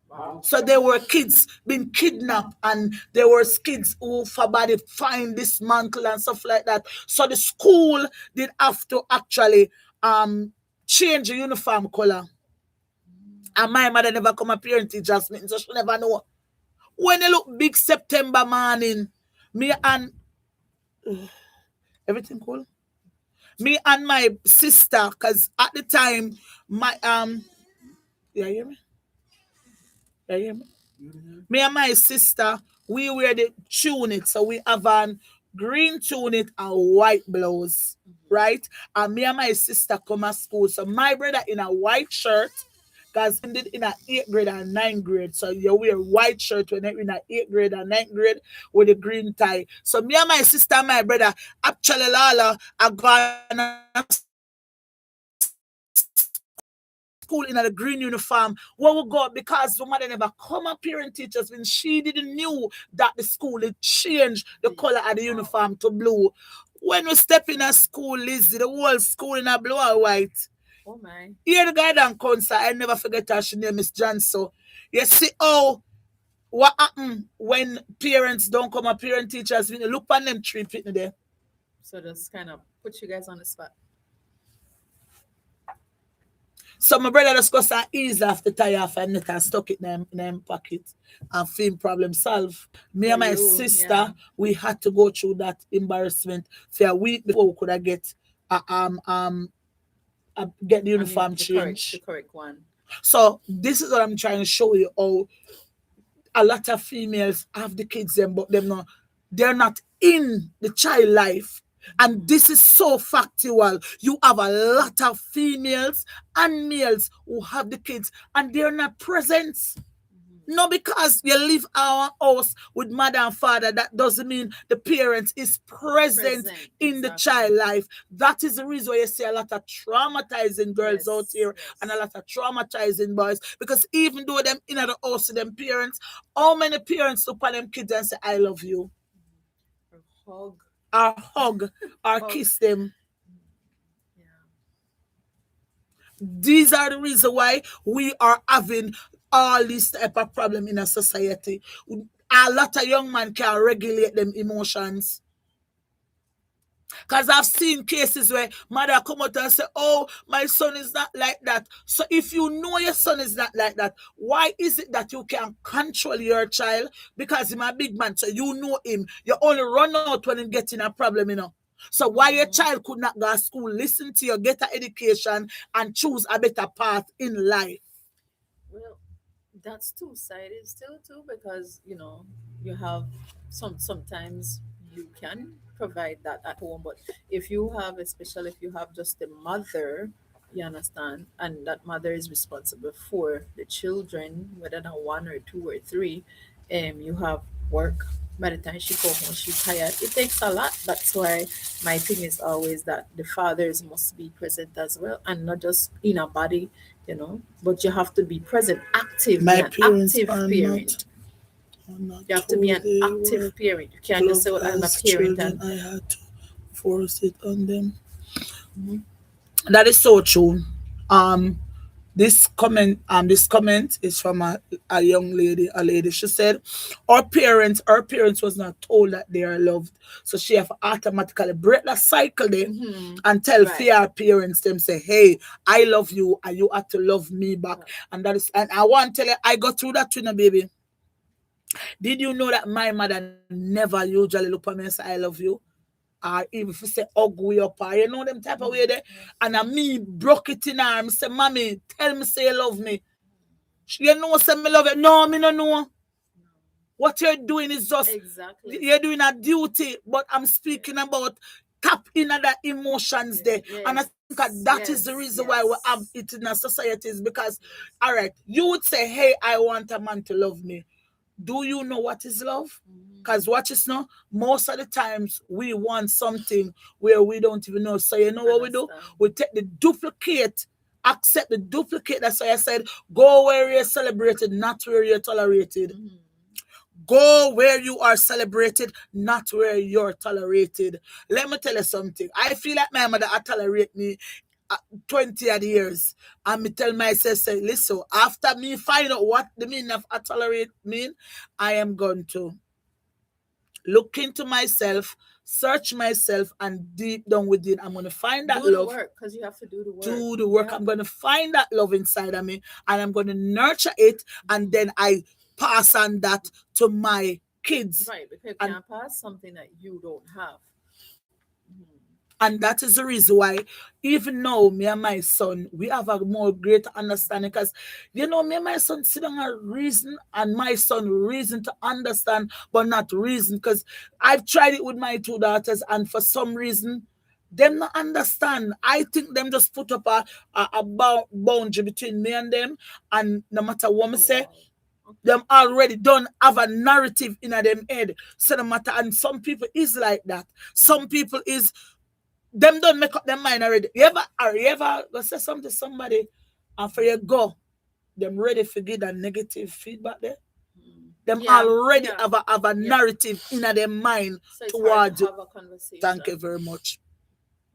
Wow. So there were kids being kidnapped, and there were kids who for body find dismantled and stuff like that. So the school did have to actually change the uniform color. And my mother never come a parent teachers meeting, so she never know. When you look big September morning, me and everything cool. Me and my sister, cause at the time my you hear me? You hear me? Me and my sister, we wear the tunic. So we have an green tunic and white blouse, right? And me and my sister come to school. So my brother in a white shirt, because he did in a 8th grade and 9th grade. So you wear white shirt when you're in a 8th grade and 9th grade with a green tie. So me and my sister and my brother, actually Lala, are gonna school school in a green uniform. Where we go because the mother never come up parent teachers when she didn't knew that the school had changed the color of the uniform to blue. When we step in a school, Lizzie, the whole school in a blue and white. Oh my. Here the guy down concert, I never forget her, she name is John. So you see how what happen when parents don't come up, parent teachers, when you look on them three people there. So just kind of put you guys on the spot. So my brother just goes and ease off the tie off and net and stuck it in them pocket and film problem solve. Me For and my you, yeah. sister, we had to go through that embarrassment for a week before we could have get the I mean uniform the change. correct one. So this is what I'm trying to show you how a lot of females have the kids them, but they're not in the child life. And this is so factual. You have a lot of females and males who have the kids and they're not present. No, because you live our house with mother and father, that doesn't mean the parent is present in the exactly. child life. That is the reason why you see a lot of traumatizing girls out here and a lot of traumatizing boys. Because even though them in the house with them parents, how many parents look at them kids and say, I love you? Or hug. Or hug, or Hug. kiss them. Yeah. These are the reasons why we are having all this type of problem in a society. A lot of young men can't regulate them emotions. Because I've seen cases where mother come out and say, oh, my son is not like that. So if you know your son is not like that, why is it that you can control your child? Because he's a big man, so you know him. You only run out when he gets in a problem, you know. So why your child could not go to school, listen to you, get an education, and choose a better path in life? Well, that's two-sided still too, because you have sometimes you can provide that at home, but if you have, especially if you have just a mother, you understand, and that mother is responsible for the children, whether not one or two or three, you have work. By the time she go home, she's tired. It takes a lot. That's why my thing is always that the fathers must be present as well, and not just in a body, but you have to be present, active, be My an parents active are parent. not You have to be told an they were active parent. You can't just say, loved well, I'm a as parent children. and I had to force it on them. Mhm. That is so true. Um, this comment is from a young lady, a lady. She said, her parents was not told that they are loved. So she have to automatically break that cycle there and tell Right. fear parents them say, hey, I love you and you have to love me back. And that is, and I want to tell you, I got through that too, baby. Did you know that my mother never usually look at me and say, I love you? Or even if you say ugly up, or you know them type of way there. And me broke it in her. I say, mommy, tell me say you love me. You know say me love you. No, me no know. What you're doing is just Exactly. you're doing a duty, but I'm speaking about tap in other emotions there. And I think that is the reason why we have it in our societies because all right, you would say, hey, I want a man to love me. Do you know what is love? Because watch this now. Most of the times we want something where we don't even know. So you know what we do? Understand. We take the duplicate, accept the duplicate. That's why I said, go where you're celebrated, not where you're tolerated. Go where you are celebrated, not where you're tolerated. Let me tell you something. I feel like my mother tolerate me 20 odd years. And me tell myself, say, listen, after me find out what the meaning of tolerate mean, I am going to look into myself, search myself, and deep down within, I'm going to find that Do the love. work, because you have to do the work. Do the work. Yeah. I'm going to find that love inside of me, and I'm going to nurture it, and then I pass on that to my kids. Right, because you And can't pass something that you don't have. And that is the reason why, even now, me and my son, we have a more greater understanding. Because, me and my son sit down and reason, and my son reason to understand, but not reason. Because I've tried it with my two daughters, and for some reason, them not understand. I think them just put up a boundary between me and them, and no matter what me say, them already don't have a narrative in them head. So no matter, and some people is like that. Some people is them don't make up their mind already. You ever go say something to somebody And for you go, them ready to give that negative feedback there. Them Yeah, already yeah, have a yeah. narrative in their mind So it's hard to towards you. have a Thank you conversation very much.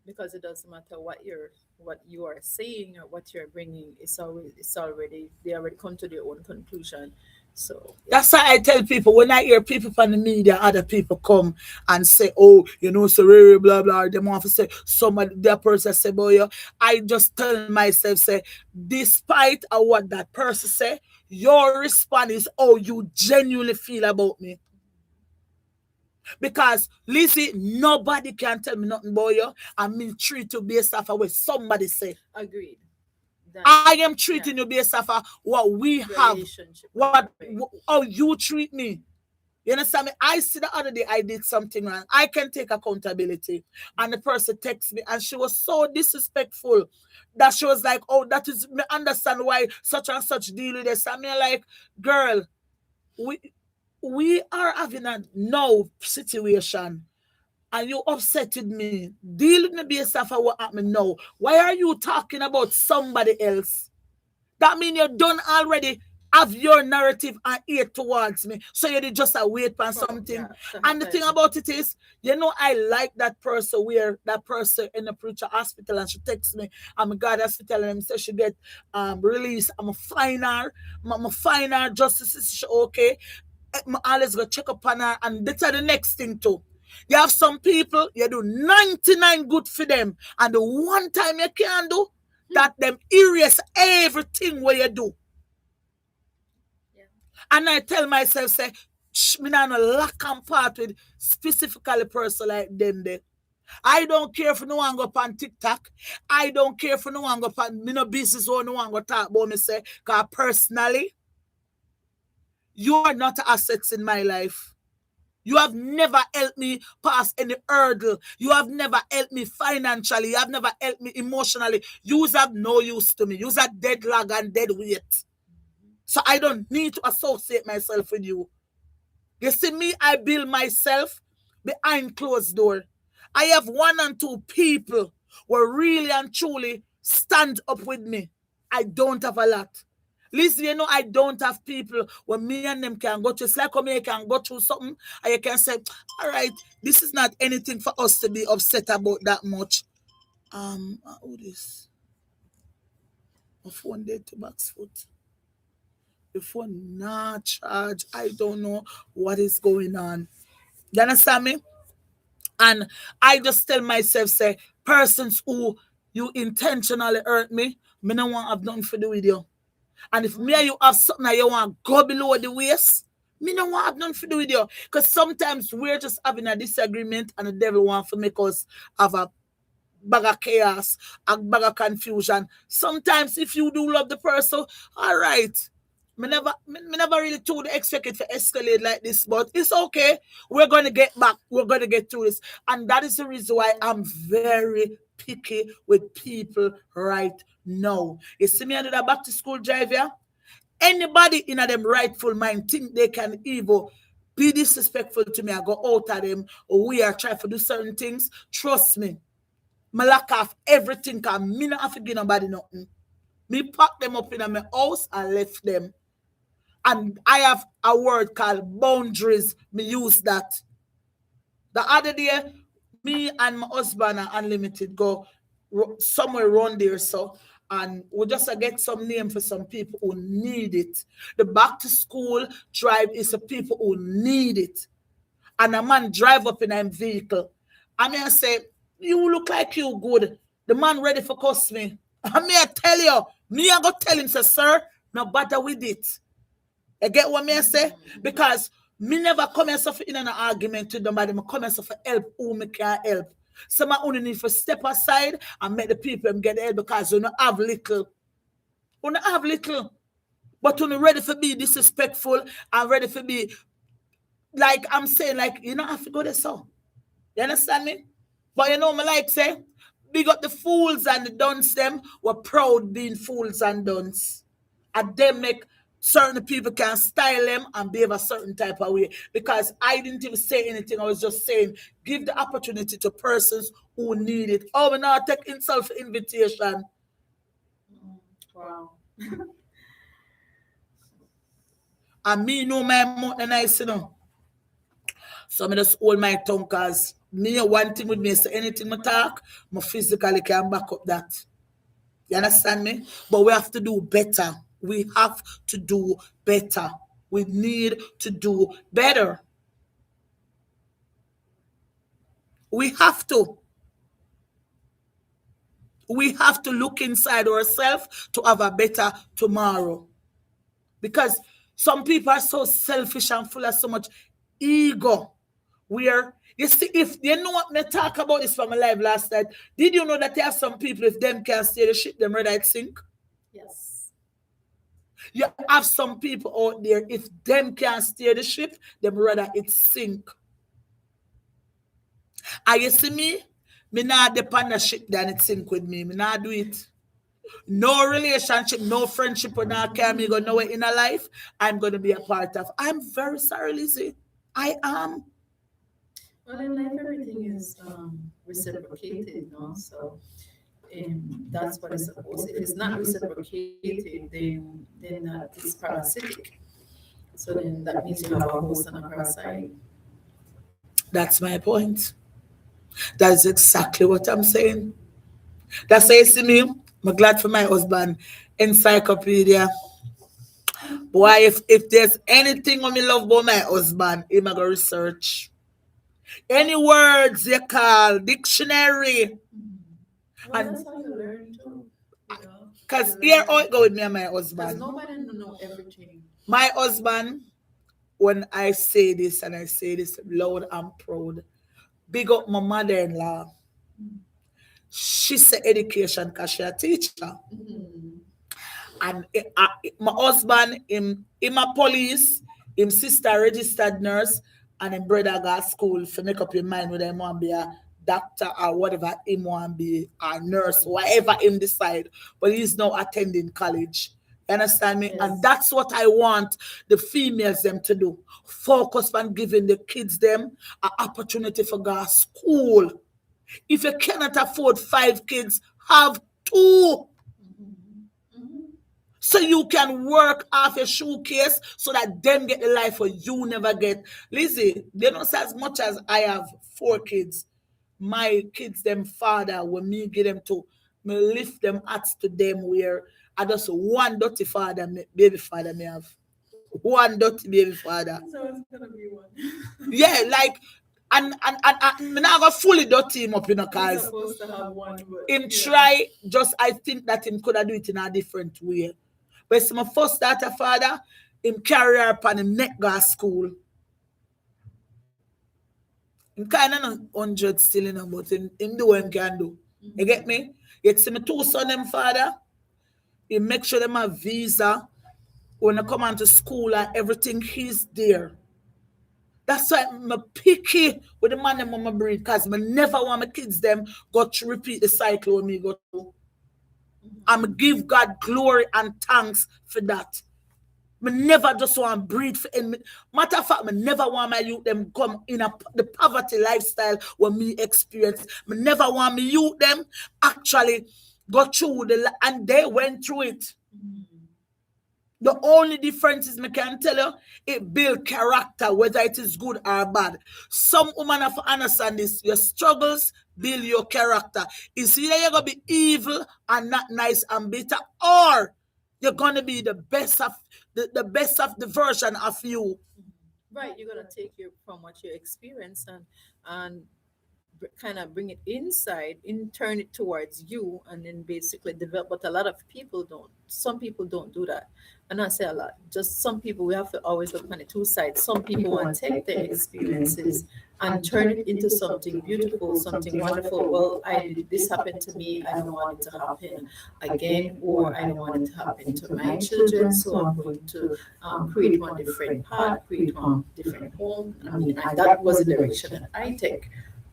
because it doesn't matter what you are saying or what you're bringing. It's already they already come to their own conclusion. So yeah, That's why I tell people when I hear people from the media, other people come and say, "Oh, so blah blah." They want to say somebody, that person say, "Boy, yeah." I just tell myself, say, despite of what that person say, your response is how you genuinely feel about me. Because Lizzie, nobody can tell me nothing about you. I mean, treat you based off of what somebody say. agreed. That I am yeah, treating you based off of what we have, relationship. Right. how you treat me. You understand me? I see the other day I did something wrong. I can take accountability. And the person texts me and she was so disrespectful that she was like, "Oh, that is me understand why such and such deal with this." I mean, like, girl, we we are having a no situation and you upset with me. Deal with me based off of what happened now. Why are you talking about somebody else? That means you done already have your narrative and ear towards me. So you did just a wait for For something. yeah to And the thing happen. about it is, I like that person where that person in the preacher hospital and she texts me. I'm a God hospital and say she get released. I'm a fine her. I'm a fine her. Justice is she okay. I'm always go check up on her. And that's the next thing too. You have some people, you do 99 good for them. And the one time you can do, that them erase everything what you do. Yeah. And I tell myself, say, me not no lack and part with specifically person like them there. I don't care if no one go up on TikTok. I don't care if no one go up on me no business or no one go talk about me say, because personally, you are not assets in my life. You have never helped me pass any hurdle. You have never helped me financially. You have never helped me emotionally. You have no use to me. You are dead lag and dead weight. So I don't need to associate myself with you. You see me, I build myself behind closed door. I have one and two people who really and truly stand up with me. I don't have a lot. Listen, I don't have people when me and them can go through. It's like when you can go through something and you can say, all right, this is not anything for us to be upset about that much. Who this? My phone dead to back's foot. The phone not charge. I don't know what is going on. You understand me? And I just tell myself, say, persons who you intentionally hurt me no want have nothing to do with you. And if me and you have something that you want go below the waist, me no want have nothing to do with you. Because sometimes we're just having a disagreement and the devil want to make us have a bag of chaos, a bag of confusion. Sometimes if you do love the person, all right. Me never really told expect it to escalate like this, but it's okay. We're gonna get back. We're gonna get through this, and that is the reason why I'm very picky with people right now. You see me under the back to school drive here. Anybody in a them rightful mind think they can evil be disrespectful to me. I go out at them, or we are trying to do certain things. Trust me, me lock off everything because me not have to give nobody nothing. Me pack them up in my house and left them. And I have a word called boundaries. Me use that. The other day, me and my husband and Unlimited go somewhere around there, so and we just get some name for some people who need it. The back to school drive is for people who need it. And a man drive up in a vehicle. I mean, I say, you look like you good. The man ready for cuss me. I mean, I tell you, me I go tell him, say, sir, no bother with it. You get what me I say? Because me never come and suffer in an argument with nobody. Me come and suffer help who me can help. So I only need to step aside and make the people get help because you don't have little. You don't have little. But you're ready for be disrespectful and ready for be like I'm saying, like you don't have to go there so. You understand me? But me like say, big up the fools and the dunce them were proud being fools and dunce. And them make certain people can style them and behave a certain type of way. Because I didn't even say anything. I was just saying, give the opportunity to persons who need it. Oh, we not take insult for invitation. Wow. And me know my mouth and nice, you know. So I just hold my tongue because me one thing with me is anything I talk, I physically can back up that. You understand me? But we have to do better. We have to do better. We need to do better. We have to. We have to look inside ourselves to have a better tomorrow. Because some people are so selfish and full of so much ego. Where you see, if you know what me talk about this from my live last night, did you know that there are some people if them can't steer the ship, them rather it sink? Yes. You have some people out there, if them can't steer the ship, them rather it sink. And you see me not depend on the ship than it sink with me. Me not do it. No relationship, no friendship or not carry me go nowhere in a life I'm gonna be a part of. I'm very sorry, Lizzie. I am. Well, in life, everything is reciprocated, no? So that's what it's supposed. If it's not reciprocated, then that is parasitic. So then that means you have a host and a parasite. That's my point. That's exactly what I'm saying. That's why you see me. I'm glad for my husband. Encyclopedia. Boy, if there's anything on me love about my husband, him I go research. Any words you call dictionary. Well, that's how you learn too, you know. Because You here learn how it go with me and my because husband. nobody know everything. My husband, when I say this and I say this loud and proud, big up my mother-in-law. She said education because she a teacher. Mm-hmm. And my husband, him a police, him sister registered nurse, and him brother got school for make up your mind whether him want be a doctor or whatever him want be a nurse, whatever him decide. But he's now attending college. You understand me? And Yes. that's what I want the females them to do. Focus on giving the kids them an opportunity for go to school. If you cannot afford 5 kids, have 2. Mm-hmm. Mm-hmm. So you can work off your showcase so that them get the life or you never get. Lizzie, they don't say as much as I have 4 kids. My kids, them father, when me give them to, me lift them hats to them where I just one dirty father, baby father me have. One dirty baby father. So it's gonna be one. Yeah, like, and me not gonna fully dirty him up, you know, You're cause supposed to have one, but him yeah. try, just I think that him could have do it in a different way. But it's my first daughter father, him carry her upon him neck go to school. Him kind of not 100 still, you know, but him do what him can do. You get me? Yet see my 2 sons, them father, he make sure them have visa when they come on to school and everything, he's there. That's why I'm picky with the man and mama breed, because I never want my kids them go to repeat the cycle when me go through. I'm give God glory and thanks for that. Me never just want to breed for any. Matter of fact, me never want my youth them come in the poverty lifestyle when me experience. Me never want me youth them actually go through and they went through it. The only difference is, me can tell you, it build character, whether it is good or bad. Some women have to understand this. Your struggles build your character. It's either you're going to be evil and not nice and bitter, or you're going to be the best of the best of the version of you. Right, you're gonna take you from what you experience and kind of bring it inside and turn it towards you and then basically develop. But a lot of people don't. Some people don't do that. And I say a lot, just some people, we have to always look on the 2 sides. Some people want to take their experiences and turn it into something beautiful, something wonderful. Well, this happened to me, I don't want it to happen again, or I don't want it to happen to my children, so I'm going to create one different path, create one different home. I mean, and that was the direction that I take.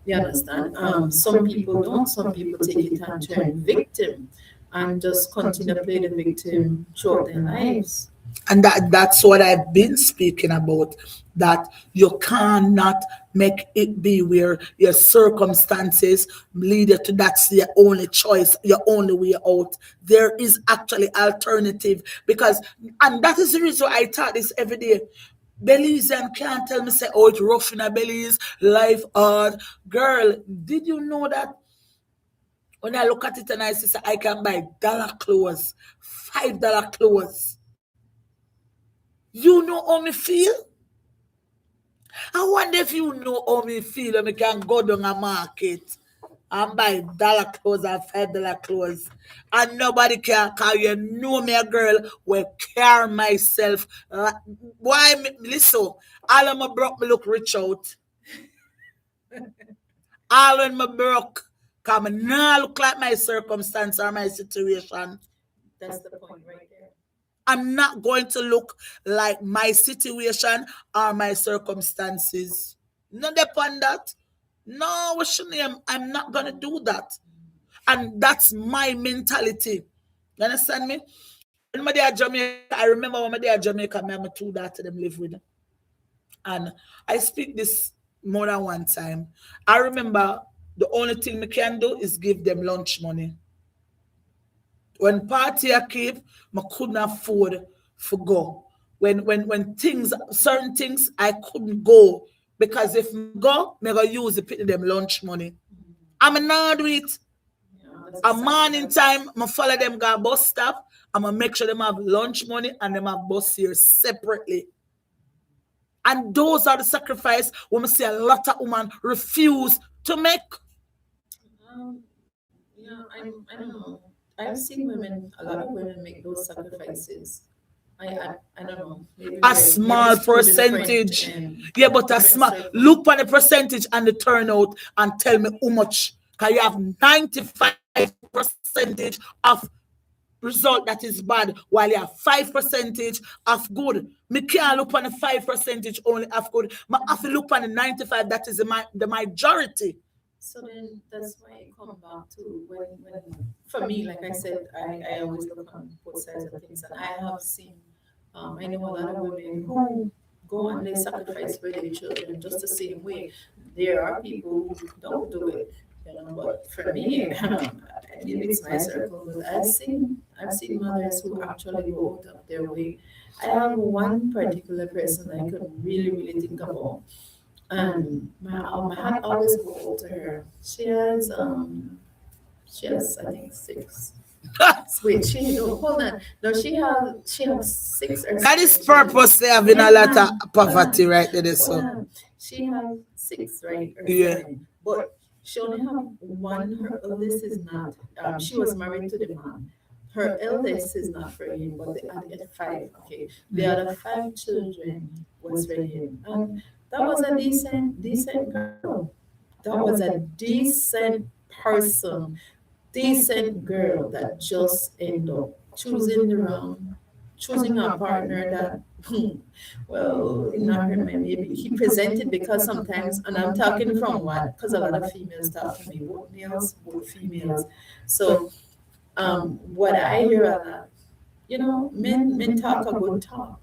You understand? Some people don't. Some people take it and turn victim and just continue to play the victim throughout their lives. And that's what I've been speaking about. That you cannot make it be where your circumstances lead you to that's your only choice, your only way out. There is actually alternative because, and that is the reason why I taught this every day. Belizean can't tell me say, oh, it's rough in a Belize, life hard. Girl, did you know that when I look at it and I say I can buy dollar clothes, $5 clothes. You know how me feel? I wonder if you know how me feel when we can go down a market and buy dollar clothes and $5 clothes. And nobody can call you know me a girl will care myself. Why listen, all of my broke me look rich out. All when my broke come now look like my circumstance or my situation. That's the point right there. I'm not going to look like my situation or my circumstances. Not upon that. No, what's your name? I'm not going to do that. And that's my mentality. You understand me? When my dad Jamaica, I remember when my dad Jamaica, my two daughters them live with. And I speak this more than one time. I remember the only thing we can do is give them lunch money. When party I keep, I couldn't afford to go. When things, certain things I couldn't go because if I go, I go use the pay them lunch money. I'm not do it. A morning time, I follow them go bus stop. I'm gonna make sure them have lunch money and them have bus here separately. And those are the sacrifice when we see a lot of women refuse to make. Yeah, I don't know. I've seen women, a lot of women make those sacrifices. I don't know. A small percentage. Yeah, but a small. Look on the percentage and the turnout and tell me how much. Because you have 95% of result that is bad while you have 5% of good. Me can't look on the 5% only of good. I have to look on the 95 that is the majority. So then that's why I come back to when for me, like I said, I always look on both sides of things, and I have seen, I know a lot of women who go and they sacrifice for their children just the same way. There are people who don't do it, you know. But for me, maybe it's my circle, but I've seen mothers who actually go out of their way. I have one particular person I could really think about. And my heart always goes out to her. She has I think six. Wait, she no hold on. No, she has six or That is seven children. purposely having a lot of poverty right there. So She has six, right? Or yeah. seven. But she only have one. Her eldest is not. She was married to the man. Her eldest is not for him, but the other five, okay. The other five children was for him. And that was a decent girl. That was a decent person, decent girl that just ended up choosing a partner that, well, not her, maybe he presented because sometimes, and I'm talking from what, because a lot of females talk to me, both males, both females. So, what I hear a lot, men talk a good talk.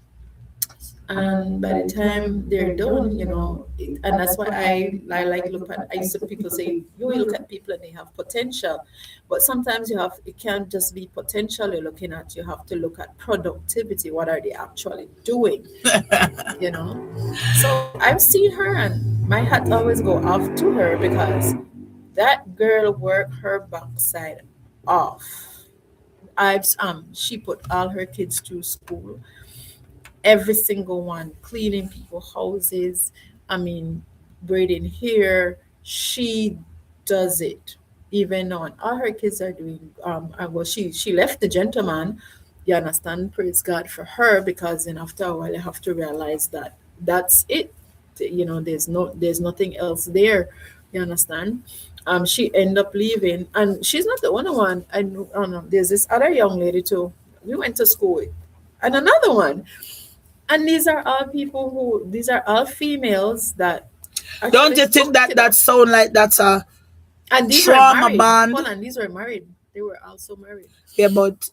And by the time they're done, and that's why I like look at. I used to people say you look at people and they have potential, but sometimes it can't just be potential you're looking at. You have to look at productivity. What are they actually doing? you know. So I've seen her, and my hat always go off to her because that girl worked her backside off. She put all her kids through school, every single one, cleaning people houses, I mean, braiding hair. She does it even now, and all her kids are doing. Well, she left the gentleman. You understand? Praise God for her, because then after a while you have to realize that that's it. There's nothing else there. You understand? She ended up leaving, and she's not the only one. I know there's this other young lady too. We went to school with, and another one. And these are all females that Don't actually you think took it that up. sound like that's a And these were trauma married. bond? Hold on, these were married. They were also married. Yeah, but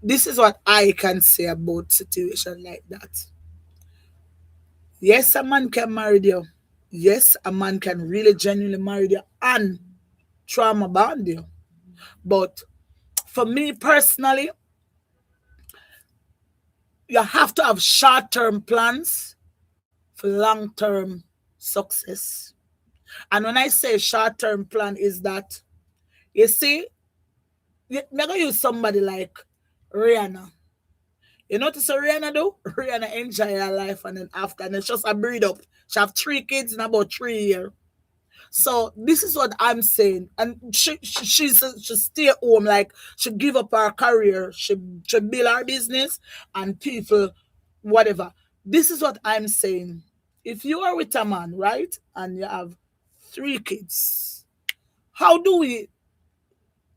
this is what I can say about situation like that. Yes, a man can marry you. Yes, a man can really genuinely marry you and trauma bond you. But for me personally, you have to have short term plans for long term success. And when I say short term plan, is that you see, you're gonna use somebody like Rihanna. You notice what Rihanna do? Rihanna enjoy her life and then after, and it's just a breed up. She have 3 kids in about 3 years. So this is what I'm saying, and she stay home, like she give up her career, she build her business, and people, whatever. This is what I'm saying. If you are with a man, right, and you have 3 kids, how do we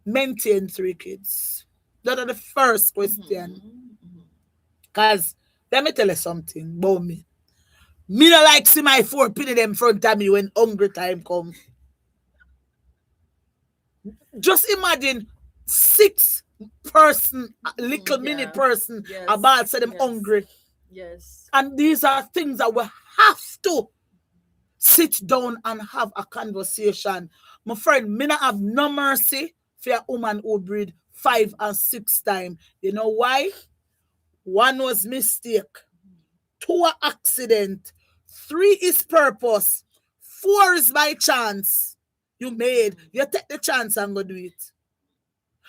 maintain 3 kids? That are the first question. Cause let me tell you something about me. Me not like see my 4 penny them front of me when hungry time come. Just imagine 6 person, little mini Yeah. person, Yes. about say them Yes. hungry. Yes. And these are things that we have to sit down and have a conversation. My friend, me not have no mercy for a woman who breed 5 and 6 times. You know why? One was mistake, 2 accident, 3 is purpose, 4 is by chance. You made, you take the chance and go do it.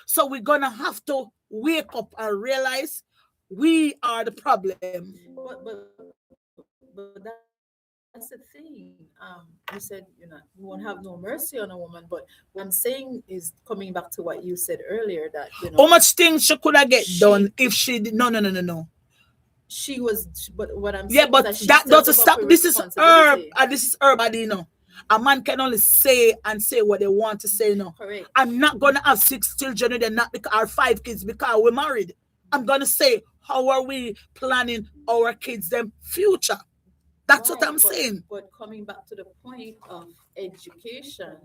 So we're gonna have to wake up and realize we are the problem. But that's the thing. You said you won't have no mercy on a woman, but what I'm saying is coming back to what you said earlier that How much things she could have get she done if she did? No, no, no, no, no. but what I'm Yeah, saying is but that she that still doesn't took up stop. a This is herb, responsibility. and this is her body, A man can only say and say what they want to say, Correct. I'm not gonna have 6 children with them, not because or 5 kids because we're married. I'm gonna say, how are we planning our kids' them future? That's what Right, I'm saying. but coming back to the point of education,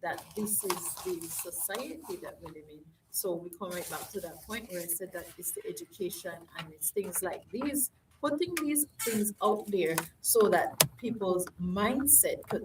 that this is the society that we live in. So we come right back to that point where I said that it's the education and it's things like these, putting these things out there so that people's mindset, because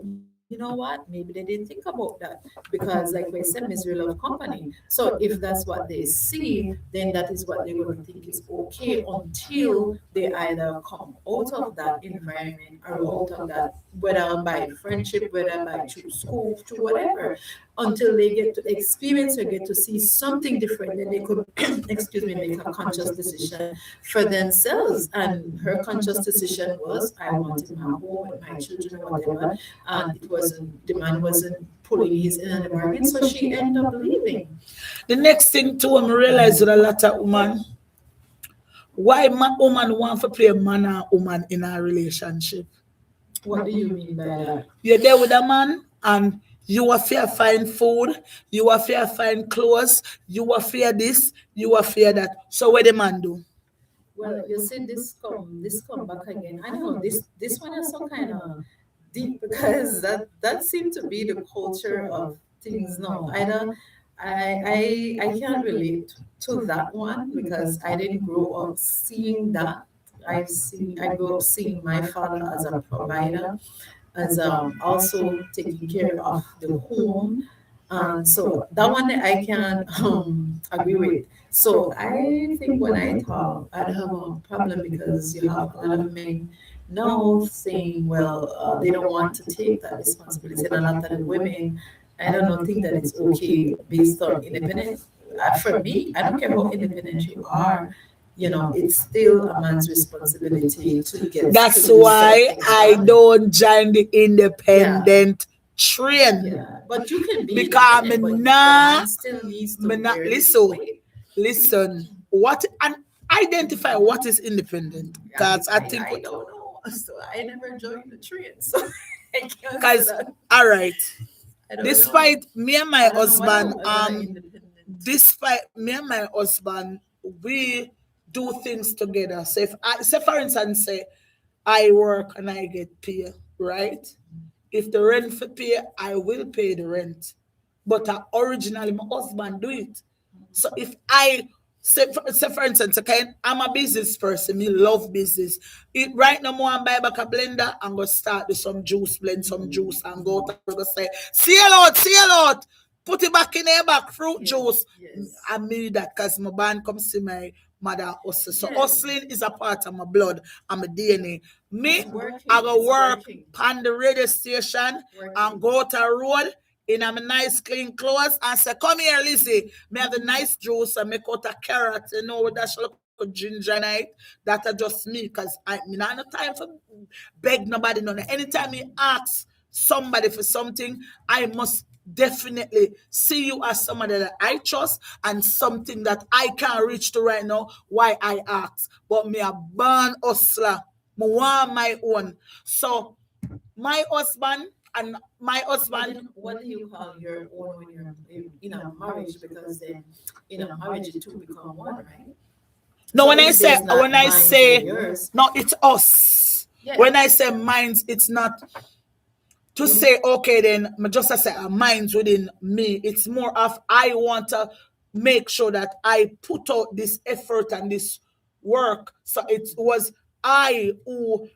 you know what, maybe they didn't think about that because, like we said, misery love company. So if that's what they see, then that is what they're going to think is okay until they either come out of that environment or out of that, whether by friendship, whether by through school, through whatever, until they get to experience or get to see something different, then they could, excuse me, make a conscious decision for themselves. And her conscious decision was, I wanted my home with my children or whatever, and it wasn't, the man wasn't pulling his end of the bargain, so she ended up leaving. The next thing too, I realize that a lot of woman, why woman want to play man and woman in a relationship. What do you mean by that? You're there with a man and you are fear find food, you are fear find clothes, you are fear this, you are fear that. So what the man do? Well, you see, this come back again. I don't know, this one is so kind of deep because that seemed to be the culture of things now. Either I can't relate to that one because I didn't grow up seeing that. I grew up seeing my father as a provider, as also taking care of the home, and so that one I can agree with. So I think when I talk, I'd have a problem because you have a lot of men now saying, well, they don't want to take that responsibility, and a lot of the women, I don't know, think that it's okay based on independence. For me, I don't care how independent you are. It's still a man's responsibility to get to That's do certain why things I done. don't join the Yeah, independent train. yeah. But you can be Because independent, but the nah, man still needs to me not wear his listen. weight. Listen. What and identify what is independent. I, Because I I, think I don't know. So I never joined the train, so I can't say because that. all right. I don't know. Despite me and my I don't know husband, what are independent. despite me and my husband, we do things together. So if I say for instance, say I work and I get paid, right? If the rent for pay, I will pay the rent. But originally my husband do it. So if I Say for instance, okay, I'm a business person. Me love business. Right now, more and buy back a blender and go start with some juice, blend some juice and go to go say, seal out. Put it back in there, back fruit juice. Yes. I made that because my band comes to my mother hustle. So hustling is a part of my blood and my DNA. Me, I go work on the radio station and go to a road in a nice clean clothes and say, come here, Lizzie. Me have the nice juice and make out a carrot, with that look ginger night. That are just me because I mean I no time for beg nobody none. Anytime me ask somebody for something, I must definitely see you as somebody that I trust and something that I can't reach to right now. Why I ask? But me a born hustler. Me want my own. So my husband and my husband. What do you call your own when you're in a marriage? Because then in a marriage the two become one, right? No, So when I if say there's not when I mine say and yours. no, it's us. Yeah. When I say minds, it's not to say okay. Then just I say minds within me. It's more of I want to make sure that I put out this effort and this work. So it was I who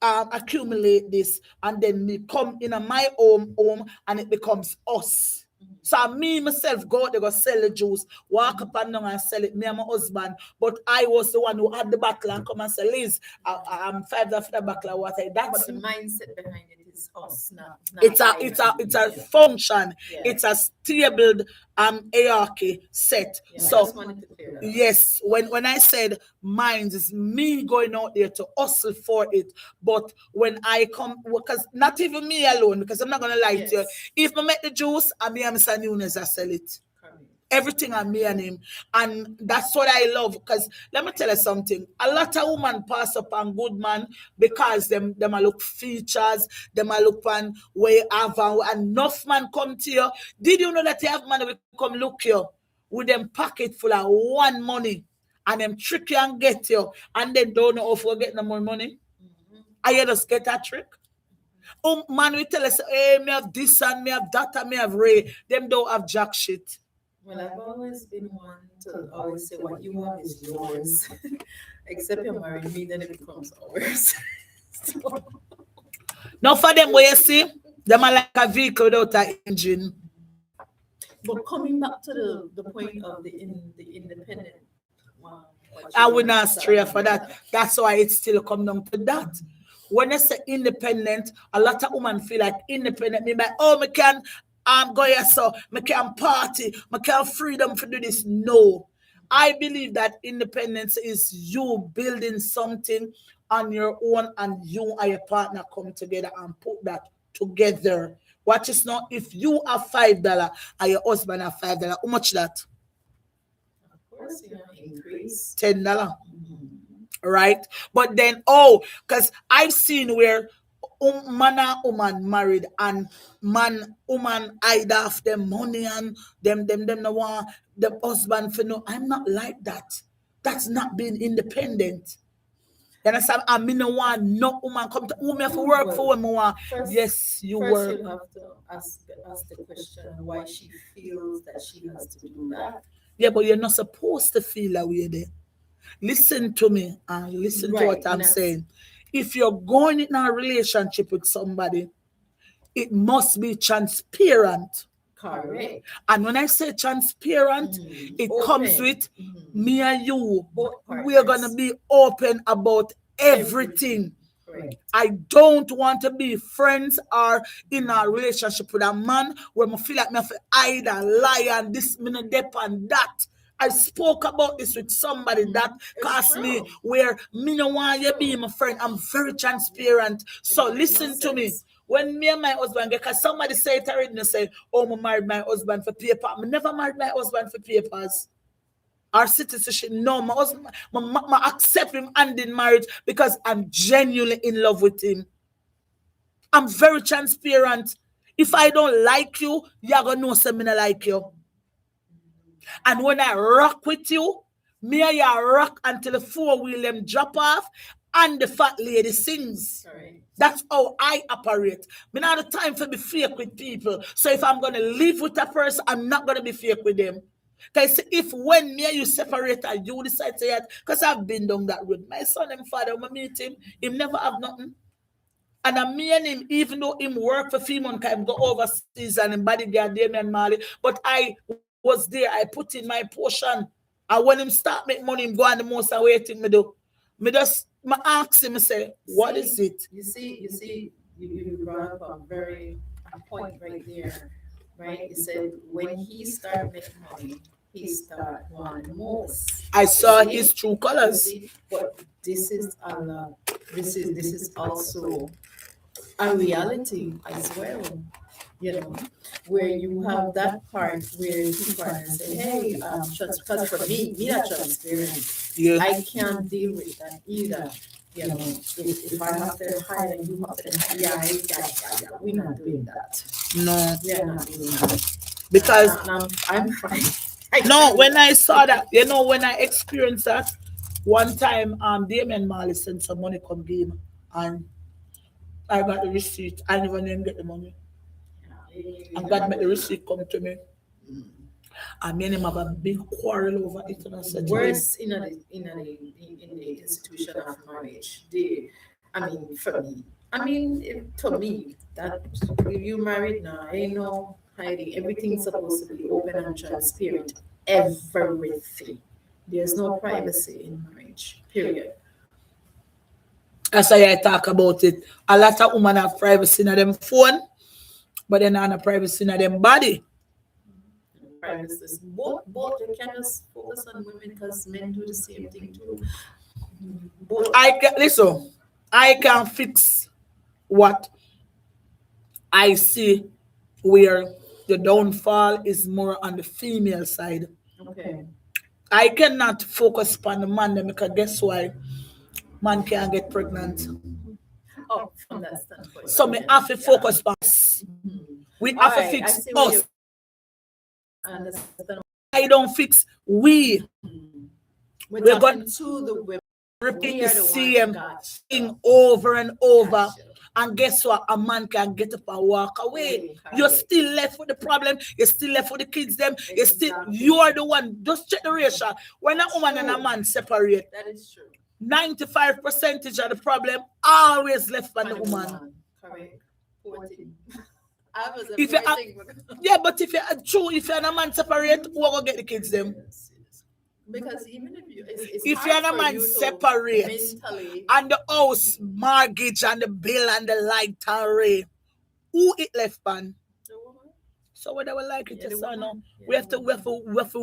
accumulate this, and then me come in my own home, and it becomes us. So me myself go out there go sell the juice, walk up and down and sell it. Me and my husband, but I was the one who had the bottle and come and say, Liz, I'm $5 for the bottle of water. That's But the mindset behind it is us, not it's a function. Yeah. It's a stable hierarchy set. Yeah, I So just wanted to clear that. yes, when I said minds is me going out there to hustle for it, but when I come, because not even me alone, because I'm not gonna lie to you. If I make the juice, I me and Mr. Nunes I sell it. Correct. Everything on me and him, and that's what I love. Because let me tell you something: a lot of women pass up on good man because them a look features, them a look on where have enough man come to you. Did you know that you have man will come look you with them pocket full of one money, and them trick you and get you, and then don't know if we get no more money? I just get that trick. Man, we tell us, hey, me have this and me have that and me have Ray. Them don't have jack shit. Well, I've always been one to always say what you have is yours. Except you're married me, then it becomes ours. So, Now for them, where you see, them are like a vehicle without an engine. but coming back to the point of the independent one, I will not stray for that. That's why it still come down to that. When I say independent, a lot of women feel like independent mean like, oh, me can go here, so me can party, me can freedom to do this. No. I believe that independence is you building something on your own, and you and your partner come together and put that together. Watch is not if you have $5 and your husband have $5, how much that? Of course, you know, increase. $10. Right? But then, because I've seen where man and woman married, and woman hide off them money, and them no want the husband for no. I'm not like that. That's not being independent. You understand? I mean, no want no woman come to me for work for women. Yes, you First work. you have to ask the question why she feels that she has to do that. Yeah, but you're not supposed to feel that way there. Listen to me and listen to what I'm saying. If you're going in a relationship with somebody, it must be transparent. Correct. And when I say transparent, it Open. comes with me and you. Both We're going to be open about everything. Correct. I don't want to be friends or in a relationship with a man where I feel like I have to hide and lie and this minute dep and that. I spoke about this with somebody that cost me where me no want you be my friend. I'm very transparent. So listen to me. When me and my husband, because somebody say it already, and say, oh, I married my husband for paper. I never married my husband for papers. Our citizenship, no, my husband, I accept him and in marriage because I'm genuinely in love with him. I'm very transparent. If I don't like you, you're going to know something I like you. And when I rock with you, me and you rock until the four-wheel them drop off and the fat lady sings. Right. That's how I operate. Me not have the time for be fake with people. So if I'm going to live with a person, I'm not going to be fake with them. Because if when me and you separate and you decide to yet, because I've been down that road. My son and father, when I meet him never have nothing. And I me and him, even though him work for 3 months, him go overseas and him bodyguard Damian Marley, but I was there, I put in my portion. And when him start make money, him go on the most and waiting me do. Me just ask him, I say, what is it? You brought up a very point right there, right? You said when he started making money, he started wanting more. I saw his true You colors. see, but this is a lot. This is also a reality as well. You know, where you have that part where people are say, "Hey, because for me, not transparent. Yeah. I can't deal with that either." You know, if I have to hide and you have to hide, yeah, we're not doing that. No. We are not doing that. Because I'm fine. no, when I saw that, when I experienced that, one time Damian Marley sent some money come game and I got the receipt. I never even get the money. And God made the receipt come to me. And me and him have a big quarrel over it. And I said, worse in the institution of marriage. For me, to me, that if you married now, ain't no hiding. Everything's supposed to be open and transparent. Everything. There's no privacy in marriage. Period. that's why I talk about it. A lot of women have privacy in them phone, but they don't have privacy in them body. Privacy. Both you can just focus on women because men do the same thing too. Both. Listen, I can fix what I see where the downfall is more on the female side. Okay. I cannot focus on the man then because guess why? Man can't get pregnant. Oh, from that standpoint. So me have to focus on us. We have to fix us. I don't fix we. We're going to the women. Repeat the same thing over and over. And guess what? A man can get up and walk away. You're still left with the problem. You're still left with the kids. You're the one. Just check the ratio. When a woman and a man separate, that is true. 95% of the problem always left by the woman. Correct. But if you're a man separate, who will get the kids them? Because even if you're a man separate mentally, and the house mortgage and the bill and the light and rate, who it left pan? The woman. So whether we like it or not, we have to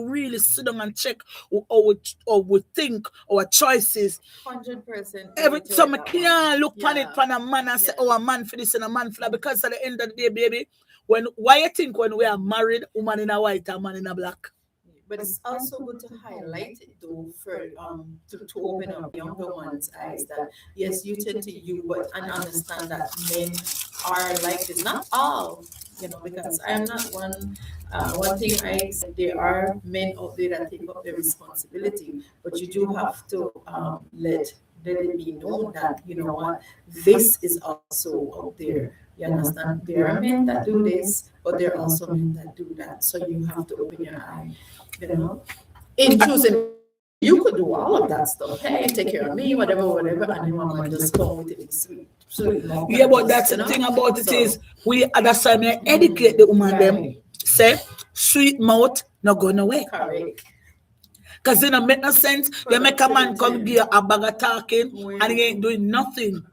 really sit down and check how we think our choices. 100%. Every time I can't look on it from a man and say, oh, a man for this and a man for that, because at the end of the day, baby, why you think when we are married, woman in a white and man in a black? But it's also good to highlight it though for to open up younger ones' eyes that yes, you tend to you, but and understand that men are like this. Not all, because I am not one. One thing I said, there are men out there that take up the responsibility, but you do have to let it be known that what this is also out there. You understand? There are men that do this, but there are also men that do that. So you have to open your eye. In choosing, you could do all of that stuff. Hey, take care of me, whatever, and then mama just come with it sweet. But that's the thing about it is that's why we educate the woman them. Say sweet mouth not going away. Correct. Because it don't make no sense. You make a man come give a bag of talking and he ain't doing nothing.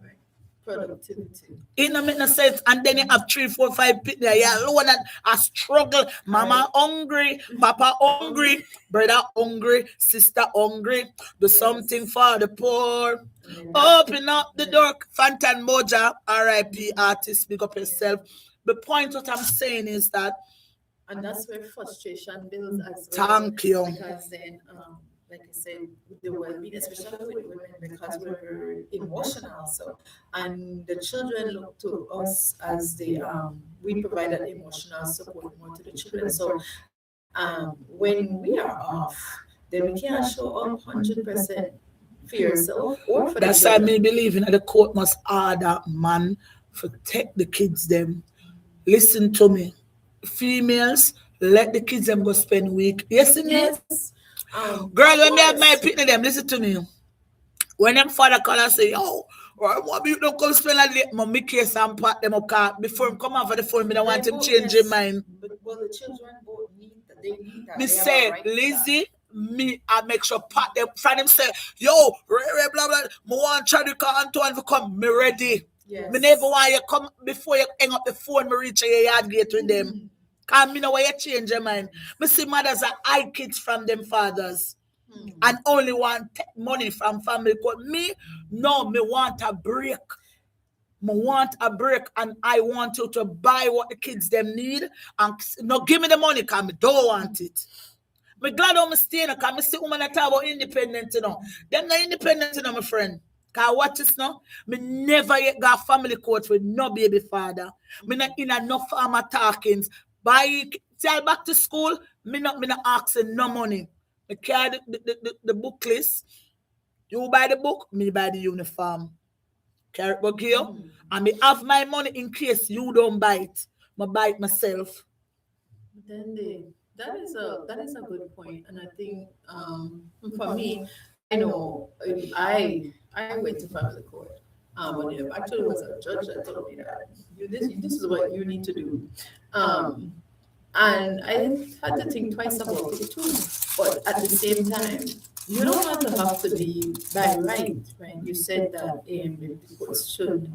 Productivity. It don't make no sense. And then you have 3, 4, 5 people there. You alone and a struggle. Mama hungry, papa hungry, brother hungry, sister hungry. Do something for the poor. Open up the door. Fantan Moja, R.I.P. artist, pick up yourself. The point what I'm saying is that, and that's where frustration builds as well. Thank you. Because then, like I said, the well-being, especially with women, because we're very emotional. So, and the children look to us as we provide that emotional support more to the children. So, when we are off, then we can't show up 100% for yourself or for that's why me believe in the court must order man to take the kids them. Listen to me. Females, Let the kids them go spend week. Yes, me. Yes. Girl, Of when me have my course. picnic them, listen to me. When them father call and say, yo, or what you don't come spend a day, mommy case and pack them up car before him come out for the phone, me don't They want him both, change his yes, mind. but well, the children both need that. They need Me that. They have a say, right to that. Lizzie, me, I make sure pack them. Friend him say, yo, blah, blah, me want Chadika Antoine to come, me ready. Me never Yes. want you come before you hang up the phone, me reach your yard gate with them. Cause me know where you change your mind. Me see mothers are hide kids from them fathers. And only want money from family. Cause me, no, me want a break. Me want a break and I want you to buy what the kids them need and no give me the money because I don't want it. Me glad I'm staying because I see women that talk about independent, you know. Them not independent, you know, my friend. Because watch this now. Me never yet got family court with no baby father. Me not in enough farmer talkings. Buy child back to school, me not asking no money. Me carry the book list. You buy the book, me buy the uniform. Carrot bug here. And me have my money in case you don't buy it. I buy it myself. Then that is a good point, and I think for me, I know I went to family court. But it actually was a judge that told me that this is what you need to do, um, and I had to think twice about it too. But at the same time, you don't want to have to be by right, right? You said that the courts should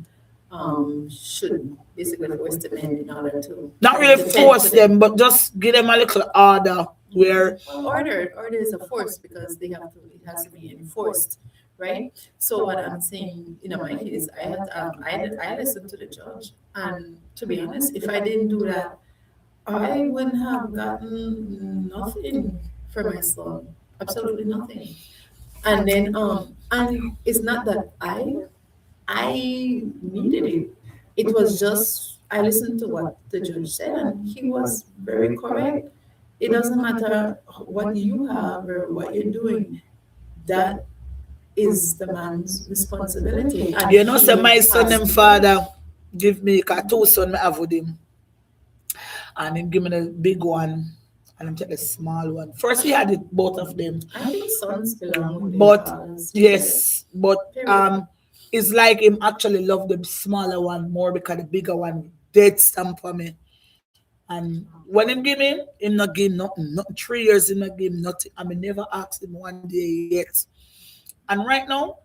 basically force the men in order to Not kind of really defend force to them. them, but just give them a little order where Well, order is a force because it has to be enforced, right? So what I'm saying, my case, I listened to the judge, and to be honest, if I didn't do that, I wouldn't have gotten nothing for my son, absolutely nothing. And then and it's not that I needed it. It was just I listened to what the judge said, and he was very correct. It doesn't matter what you have or what you're doing. That is the man's responsibility, and you know, say he my son has and to do it. father give me cause two son me have with him. And him give me the big one and him take the small one. First he had it both of them. I think sons belong with their But fathers. Period. yes, but Period. it's like him actually love the smaller one more because the bigger one dead stamp for me. And when him give me, him not give nothing. Not 3 years, him not give nothing. I mean, never asked him one day yet. And right now,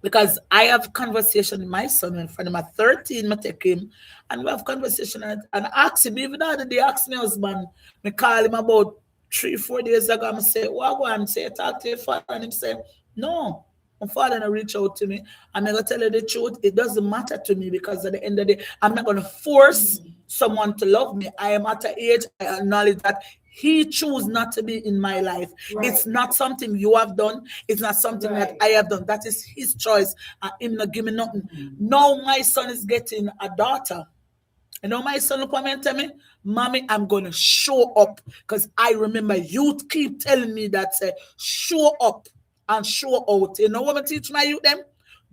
because I have conversation with my son in front of my 13, I take him, and we have conversation and ask him, even the other day, ask my husband, me call him about 3, 4 days ago, I say, what go and say, talk to your father, and him say, no, my father not reach out to me. I'm gonna tell you the truth, it doesn't matter to me because at the end of the day, I'm not gonna force someone to love me. I am at an age, I acknowledge that he chose not to be in my life. It's Right. not something you have done. It's not something that Right. I have done. That is his choice. And him not give me nothing. Now my son is getting a daughter. You know my son look at me and tell me, Mommy, I'm gonna show up. Because I remember youth keep telling me that say, show up and show out. You know what I teach my youth them?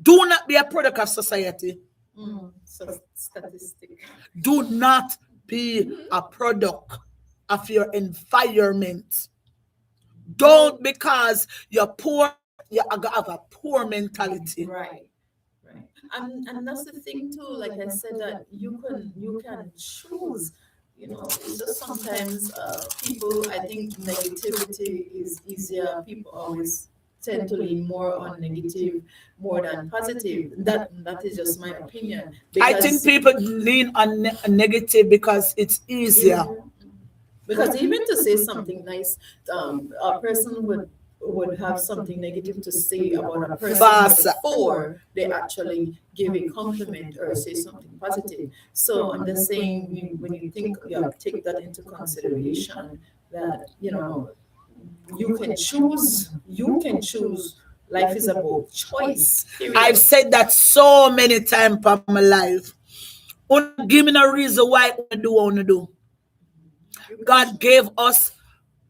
Do not be a product of society. So statistic. Do not be a product of your environment. Don't because you're poor, you have a poor mentality. Right. Right. And that's the thing too. Like I said, that you can choose. It's just sometimes people. I think negativity is easier. People always tend to lean more on negative more than positive. That is just my opinion. I think Because people lean on negative because it's easier. because even to say something nice, a person would have something negative to say about a person Fast. before they actually give a compliment or say something positive. So I'm just saying, when you think, take that into consideration, that you can choose. Life is about choice. I've Period. said that so many times in my life. Una give me no reason why I do what I do. You can God gave us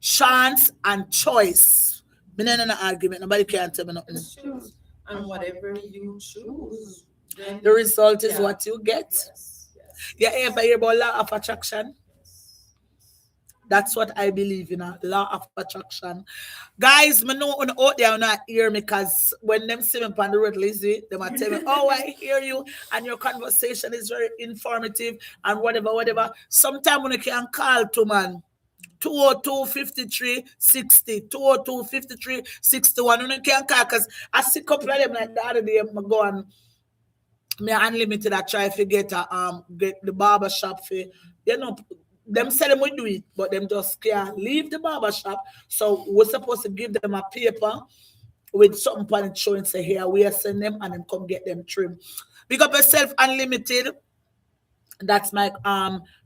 chance and choice. Me no argument. Nobody can tell me nothing. just choose, and whatever you choose, then The result is yeah. what you get. Yes. Yes. You ever hear about law of attraction? Yes. That's what I believe in, a law of attraction. Guys, me know on out there not hear me because when them see me on the road, Lizzie, they might tell me, oh, I hear you, and your conversation is very informative and whatever, whatever. Sometimes when you can call to man. 202 53 60 202 53 61. You can call because I see a couple of them like the other day. I go and me unlimited. I try to get the barber shop for them say them will do it, but them just can't leave the barber shop. So we're supposed to give them a paper with something on it showing say here we are send them and then come get them trim. Big up yourself unlimited. That's my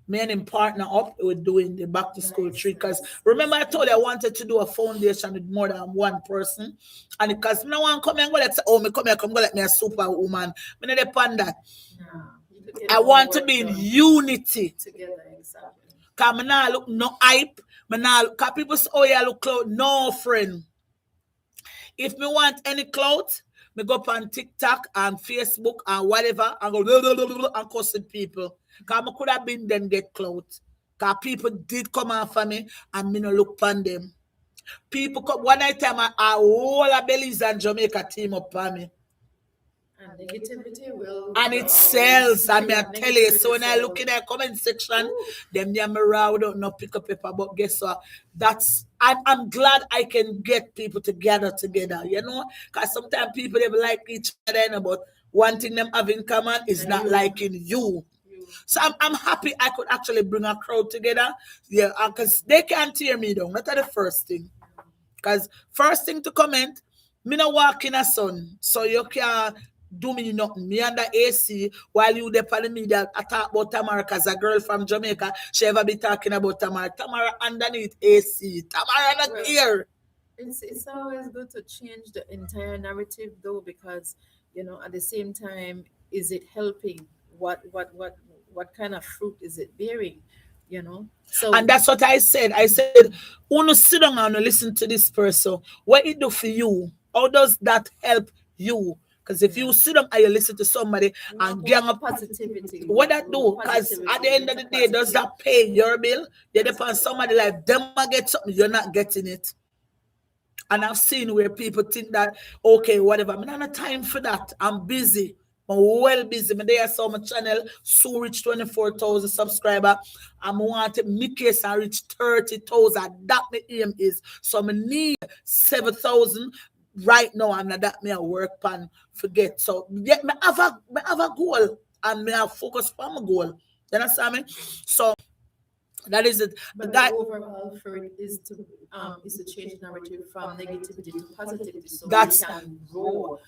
main partner up with doing the back to school tree. Because remember I told you I wanted to do a foundation with more than one person. And because no one come and go like say, oh me come here, come go like me a superwoman. Me not depend that. I want to be in unity. Together, exactly. Cause me nah look no hype. Me nah cause people say, oh yeah, look clout. No friend. If me want any clout, me go up on TikTok and Facebook and whatever and go and cussing people. Cause I could have been then get clout. Cause people did come after me and me no look upon them. People come one night time I whole of Belize and Jamaica team up on me. And negativity will And it sells. I mean, I tell you. So when I look in the comment section, them near don't know pick up paper. But guess what? I'm glad I can get people together, you know? Because sometimes people they like each other, you know, but one thing them have in common is not liking you. So I'm happy I could actually bring a crowd together. Yeah, because they can't tear me down. That's the first thing. Because first thing to comment, me no walk in a sun. So you can't do me nothing. Me under AC while you there on the media I talk about Tamara because a girl from Jamaica, she ever be talking about Tamara. Tamara underneath AC. Tamara not here. It's always good to change the entire narrative though, because at the same time, is it helping? What kind of fruit is it bearing? So And that's what I said. I said, uno sit down and listen to this person. What it do for you? How does that help you? Because if you sit down and you listen to somebody and gang up positivity, what that do? Because at the end of the day, does that pay your bill? You depend on somebody like them get something, you're not getting it. And I've seen where people think that, okay, whatever. I'm not have time for that. I'm busy. I'm well busy. My day I saw my channel so reach 24,000 subscribers. I'm wanting me case and reach 30,000. That my aim is. So I need 7,000 right now. And that me a work pan forget. So yeah, me have a goal and me have focus on my goal. You understand me? So that is it. but That the overall for it is to change narrative from negativity to positivity, so we That's- can grow.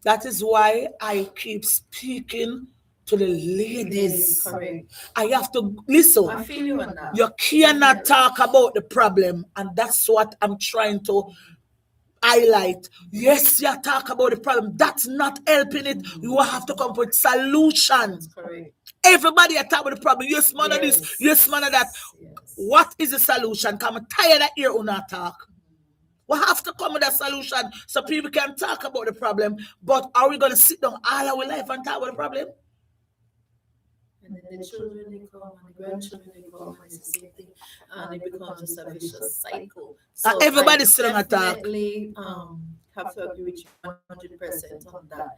That is why I keep speaking to the ladies. Correct. I have to listen. I feel you on that. You cannot talk about the problem, and that's what I'm trying to highlight. Yes, you talk about the problem. That's not helping it. You have to come up with solutions. Correct. Everybody talk about the problem. Yes, man of this. Yes, man of that. Yes. What is the solution? Come tired of hear una talk. We have to come with a solution so people can talk about the problem. But are we going to sit down all our life and talk about the problem? And then the children they come and the grandchildren they come, and it's the same thing, and it becomes just a vicious cycle. So everybody I sit down and talk. definitely have to agree with you 100% on that,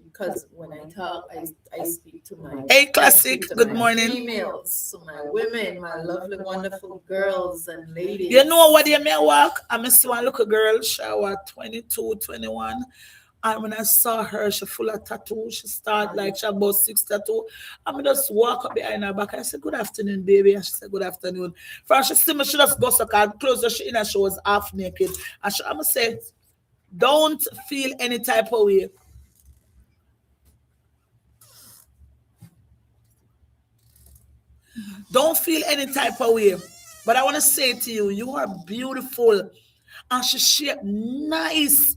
because when I talk, I speak to my Hey, Classic, good my morning. females, to my women, my lovely, wonderful girls and ladies. You know what you may walk? I see one little girl, she was 22, 21. And when I saw her, she full of tattoo. She started like she about 6 tattoo. I just walk up behind her back. I said, good afternoon, baby. And she said, good afternoon. First she see me, she just go so close her in and she was half naked. And I'm going to say, don't feel any type of way. Don't feel any type of way. But I want to say to you, you are beautiful. And she shaped nice.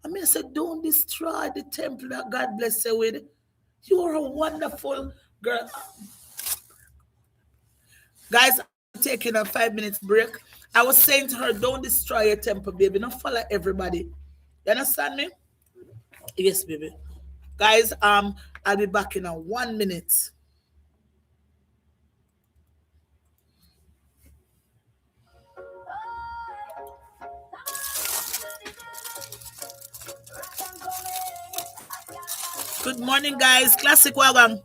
I said, don't destroy the temple that God bless you with. You are a wonderful girl. Guys, I'm taking a 5 minutes break. I was saying to her, don't destroy your temple, baby. Don't follow everybody. You understand me? Yes, baby. Guys, I'll be back in a 1 minute. Good morning, guys. Classic wagon.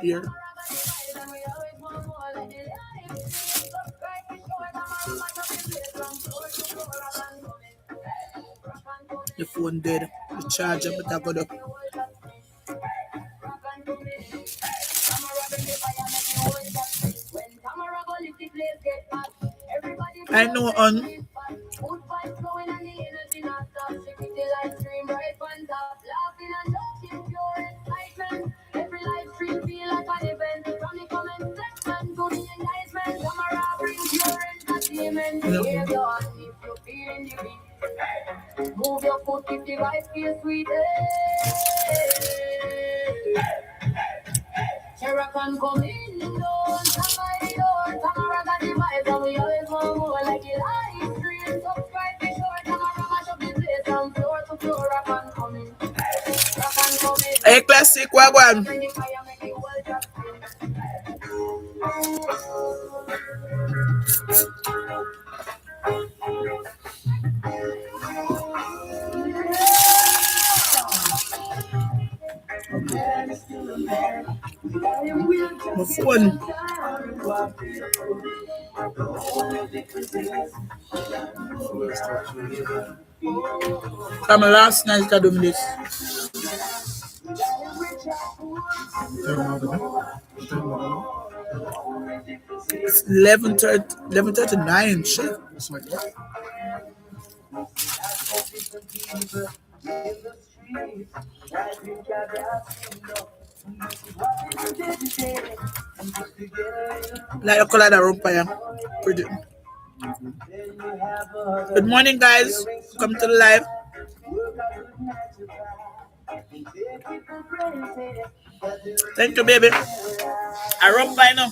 Here. The phone dead. The charger, but I got up. I know on. Move your foot if the life feels sweet. Jamican come in, don't somebody don't. Tamara got the vibes and we always want more like it. Live stream, subscribe, be sure. Tamara mash up the place from floor to floor. Rock and come in. Rock and come in. Hey, classic wagon. Bring the fire, make the world just spin. My phone. From last night I do this. It's 11:39. Shit. It's like what? Like a color that rumpa, yeah. Pretty. Good morning, guys. Come to the live. Thank you, baby. I run by now.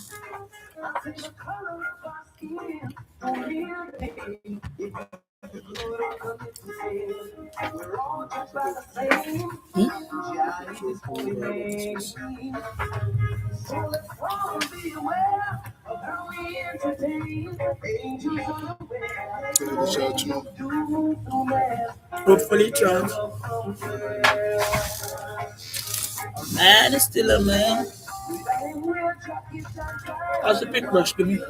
Hopefully, charge. Man, it's still a man. How's the pick brush? Give me.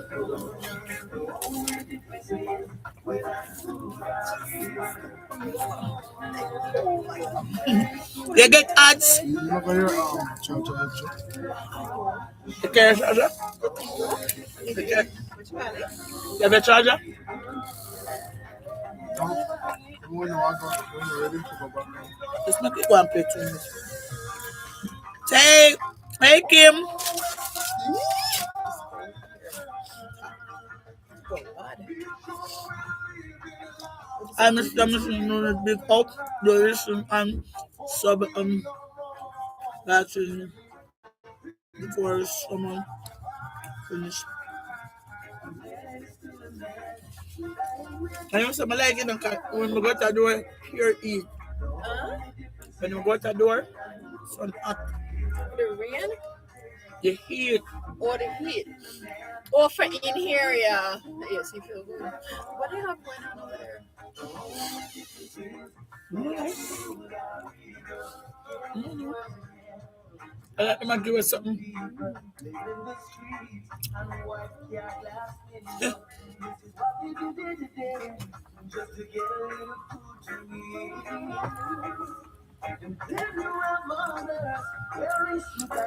You get ads? You never hear charger extra? You carry a charger? You have a charger? When you're ready to go back. Let's make it go and play 2 minutes. Hey Kim. I'm Mr. Big Up, the listen and sub that's before someone finish. I know some like it when we go to the door, here eat. When we go to the door, some hot. The rain The heat. or the heat? Or for in here, yeah. Yes, you feel good. What do you have going on over there? I like them to give us something.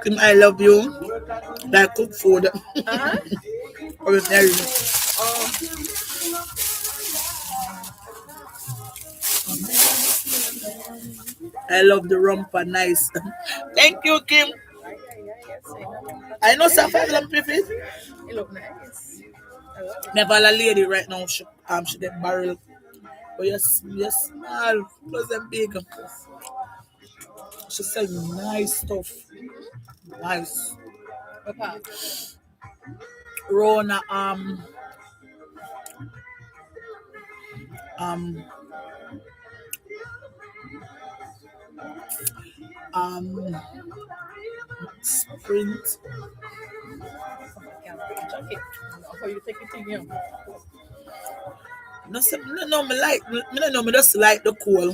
Kim, I love you. I cook food. Ordinary. I love the rumpa nice. Thank you, Kim. I know Safari and Piffy. It look nice. I love it. Never a lady right now. She get barrel. But yes, small, plus and big. She sell nice stuff. Nice. Okay. Rona Sprint. Yeah, check it. How you take it in here? No, no, me like, me no know, me just like the cool.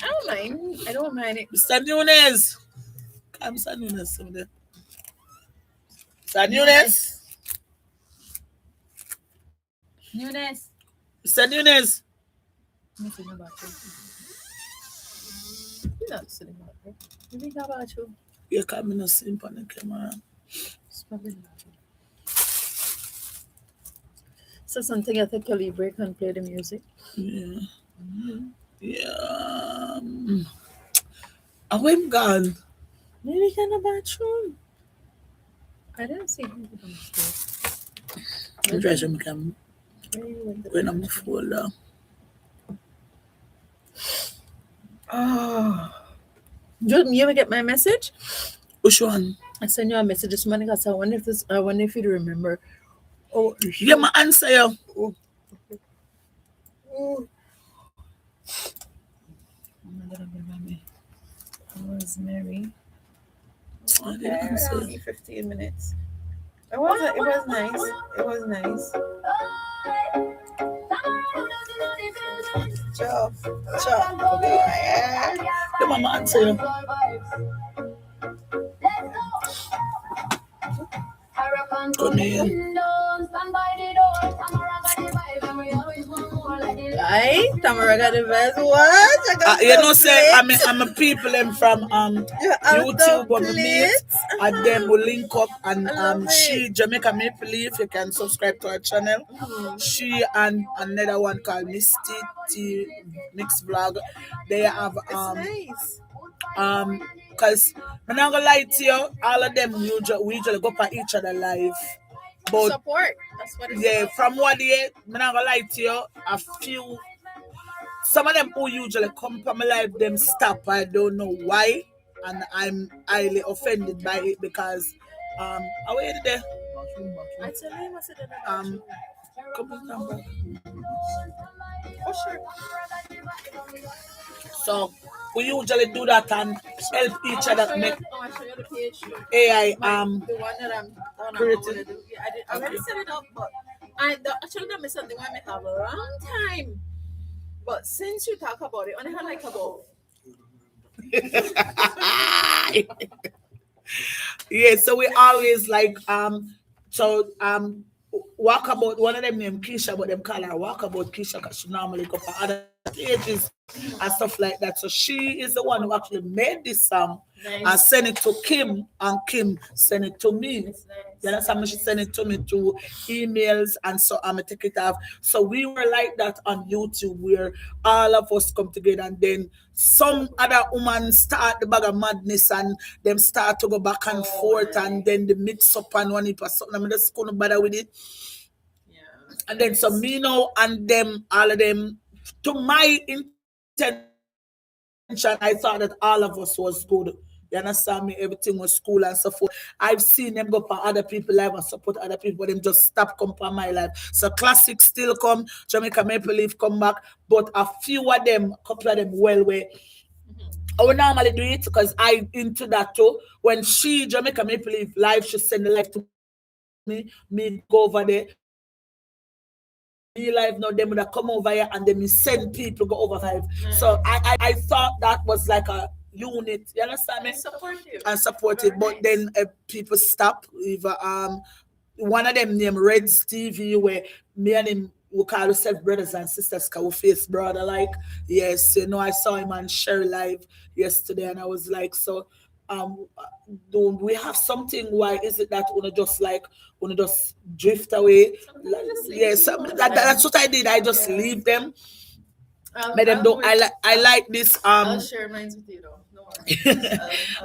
I don't mind. I don't mind it. Mr. Nunes. Come, Mr. Nunes. Mr. Newness. Nunes. Newness. Mr. Nunes. Let me see my battery. You're not sitting about it. You think about you? You can't be no simp on the camera. It's probably not. So something at the Calibre can play the music. Yeah. Yeah. And when gone? Maybe in the bathroom. I didn't see him downstairs. I'm trying to make him Where you went to the when I'm bathroom? full. Oh. You ever get my message? Which one? I sent you a message this morning because I wonder if you remember. Oh, Yeah, my answer you. oh. Rosemary. I didn't Okay, answer. only 15 minutes. It was nice. It was nice. Chop. Okay. The mama answer you. Come here. Right? Tamara got the best. What? I got You know, some say plates. I'm a people them from You have YouTube the on the meet plates? and them will link up and I love she it. Jamaica Maple Leaf, you can subscribe to her channel. She and another one called Misty T Mix Vlog. They have It's nice. cause I'm not gonna lie to you, all of them we usually go for each other live. But Support. That's what it's yeah, about. from what they I'm not gonna lie to you, a few some of them who usually come from my life, them stop. I don't know why, and I'm highly offended by it because I waited there. I tell him I said that. Couple number. Oh, sure. So we usually do that and help each other make I'll show you the page. AI The one that I'm creative. gonna do. Yeah, I already set it up, but actually that is something I may have a long time. But since you talk about it, only had like about Yeah, so we always like walk about one of them named Keisha, but them call her walk about Keisha because she normally go for other pages and stuff like that. So she is the one who actually made this song and nice. sent it to Kim, and Kim sent it to me. It's nice. You understand me? She sent it to me to emails, and so I'm gonna take it off. So we were like that on YouTube, where all of us come together, and then some other woman start the bag of madness, and them start to go back and forth, and then the mix up and one it was something. I mean, just couldn't bother with it. Yeah. And then so me now and them, all of them, to my intention, I thought that all of us was good. You understand me? Everything was cool and so forth. I've seen them go for other people live and support other people, but them just stop come for my life. So classics still come, Jamaica Maple Leaf come back, but a few of them, a couple of them I would normally do it because I into that too. When she Jamaica Maple Leaf live, she send the live to me go over there. Me live now, them would come over here and then me send people go over live. So I thought that was like a unit, you understand me? And support it. But Supportive. then Very people nice. stop. Either one of them named Reds TV, where me and him we call ourselves brothers and sisters because we face brother like. Yes, I saw him on Share Live yesterday and I was like, so do we have something? Why is it that wanna just drift away? Sometimes you just leave Yeah, people that's alone. what I did. I just Yeah. leave them. I'll, Let them I'll, do. wait. I like this I'll share mine with you though. No worries.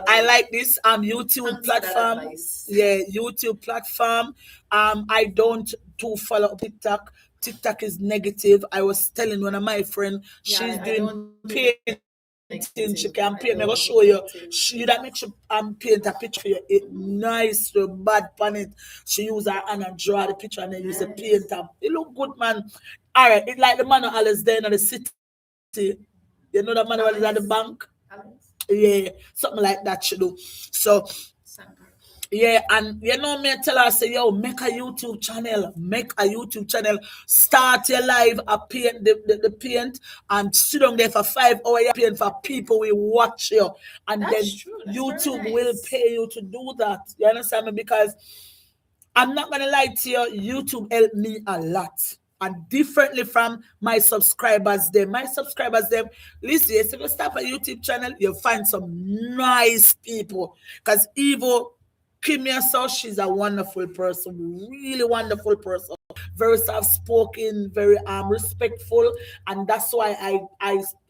I like this YouTube Thanks for that platform. advice. Yeah, YouTube platform. I don't to follow TikTok. TikTok is negative. I was telling one of my friend, Yeah, she's I doing don't do painting. She can negative. paint. Me go I show you. don't do She negative. that makes you paint a picture for you. It nice, bad pan it. She use her hand and draw the picture and then use the paint. It look good, man. All right, it like the man who always there in the city. You know the man who is at the bank. Alex. Alex. Yeah, something like that you do. So Sankar. yeah, Yeah, and you know me tell her say, yo, make a YouTube channel. Make a YouTube channel. Start your live a paint the paint and sit down there for 5 hours you paint for people will watch you. And then That's true. That's very YouTube will nice. pay you to do that. You understand me? Because I'm not gonna lie to you, YouTube helped me a lot. And differently from my subscribers, them. My subscribers, them, listen, if you start a YouTube channel, you'll find some nice people. Because Evo Kimia so she's a wonderful person, really wonderful person. Very soft-spoken, very respectful, and that's why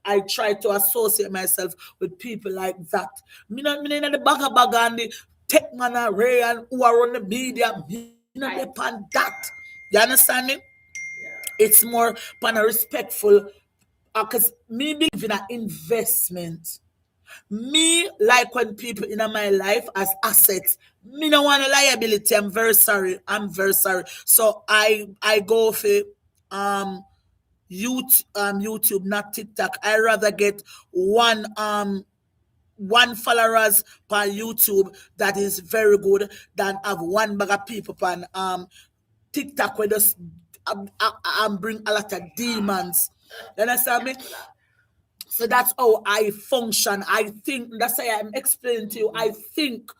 I try to associate myself with people like that. Me not the bagger and the tech man and Ray and who are on the media. Me not depend that. You understand me? Yeah. It's more pan a respectful because me believe in an investment. Me like when people in my life as assets. Me no want a liability. I'm very sorry. I'm very sorry. So I go for um YouTube, not TikTok. I rather get one followers per YouTube that is very good than have one bag of people on TikTok where just bring a lot of demons. You understand me? So that's how I function. I think that's why I'm explaining to you. I think,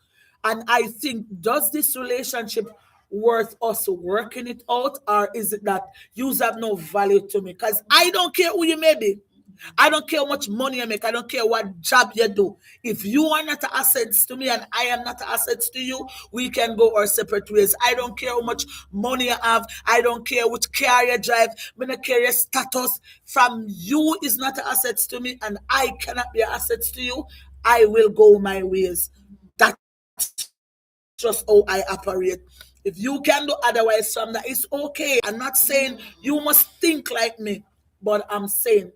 and I think, does this relationship worth us working it out, or is it that you have no value to me? Because I don't care who you may be. I don't care how much money you make. I don't care what job you do. If you are not assets to me and I am not assets to you, we can go our separate ways. I don't care how much money you have. I don't care which car you drive. I don't care your status. From you is not assets to me and I cannot be assets to you. I will go my ways. That's just how I operate. If you can do otherwise from that, it's okay. I'm not saying you must think like me, but I'm saying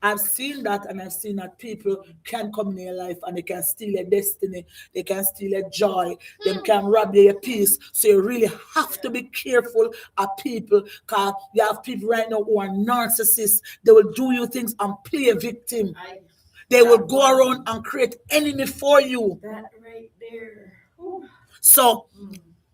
I've seen that and I've seen that people can come in your life and they can steal your destiny, they can steal your joy, they can rob you your peace. So you really have to be careful of people because you have people right now who are narcissists. They will do you things and play a victim. I They will that go one. around and create enemy for you. That right there. Whew. So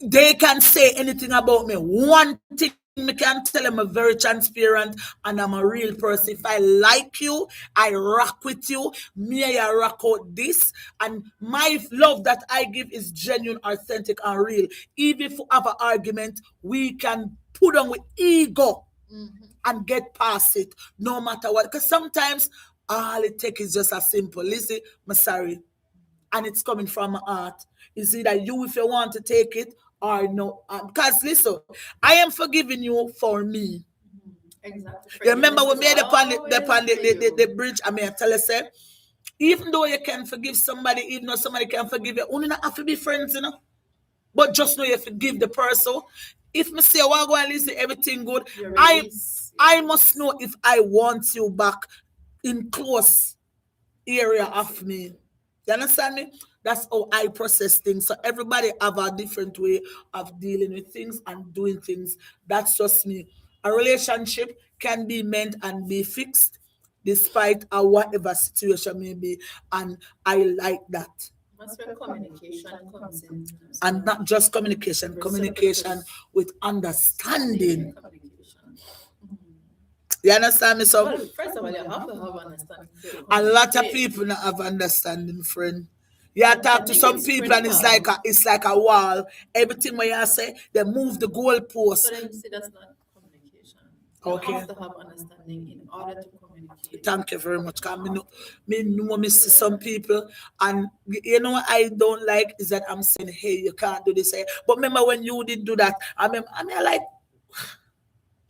they can say anything about me. One thing me can tell them, I'm very transparent and I'm a real person. If I like you, I rock with you. Me, I rock out this. And my love that I give is genuine, authentic, and real. Even if we have an argument, we can put on with ego and get past it, no matter what. Because sometimes all it takes is just a simple, listen, I'm sorry, and it's coming from my heart. Is either you if you want to take it or no. Because listen, I am forgiving you for me. Exactly. You remember Forgiveness we is made always for the you. bridge. I mean, I tell you, say, even though you can forgive somebody, even though somebody can forgive you, only not have to be friends, you know. But just know you forgive the person. If me say, well, go and listen, everything good, Your I release. I must know if I want you back in close area of Proximity. me. You understand me? That's how I process things. So everybody have a different way of dealing with things and doing things. That's just me. A relationship can be meant and be fixed despite whatever situation may be. And I like that. That's where communication comes in as And well. not just communication, Reciprocal communication with standing understanding. and communication. You understand me? So Well, first of all, you have to have understanding to a lot of communicate. people not have understanding, friend. You I talk to think some it's people and critical. it's like a wall. Everything what you say, they move the goalpost. So then, see, that's not communication. You Okay. have to have understanding in order to communicate. Thank you very much. Cause me see some people, and you know what I don't like is that I'm saying, hey, you can't do this. But remember when you did do that, I mean, like,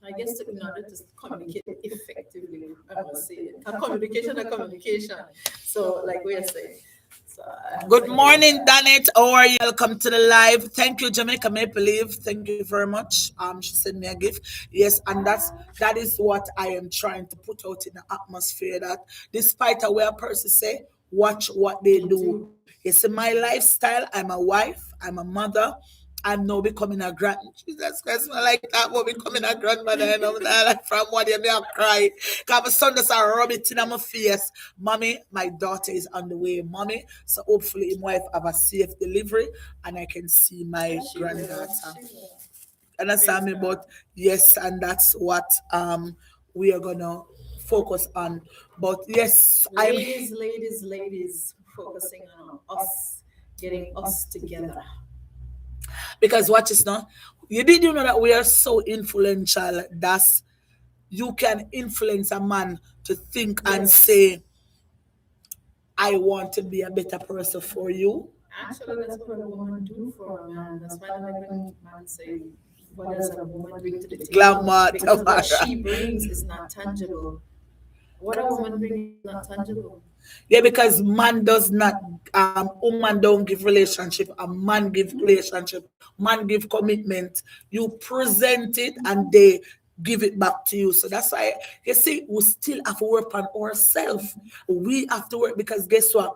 I guess in order to communicate effectively, I must say it. Communication and communication. So, like we are saying. So I have good to agree with morning, that. Danet. How are you? Welcome to the live. Thank you, Jamaica Maple Leaf. Thank you very much. She sent me a gift. Yes, and that is what I am trying to put out in the atmosphere. That despite what a person say, watch what they They do. do. It's my lifestyle. I'm a wife. I'm a mother. I'm now becoming a grand. Jesus Christ, I like that about becoming a grandmother. And I'm like, from one day, me I cry. Because my son just a rub it in my face. Mommy, my daughter is on the way, mommy. So hopefully, my wife have a safe delivery and I can see my granddaughter. Understand me? But yes, and that's what we are gonna focus on. But yes, Ladies, focusing on us, getting us together. because watch this now. You know that we are so influential that you can influence a man to think and Yes. say, I want to be a better person for you. Actually, that's what a woman do for a man. That's why I like when man say, "What does a woman bring to the table?" Glamour, Because what Tamara. she brings is not tangible. What a woman brings is not tangible. Yeah, because man does not, woman don't give relationship, a man give relationship, man give commitment. You present it and they give it back to you. So that's why you see, we still have to work on ourselves. We have to work because guess what?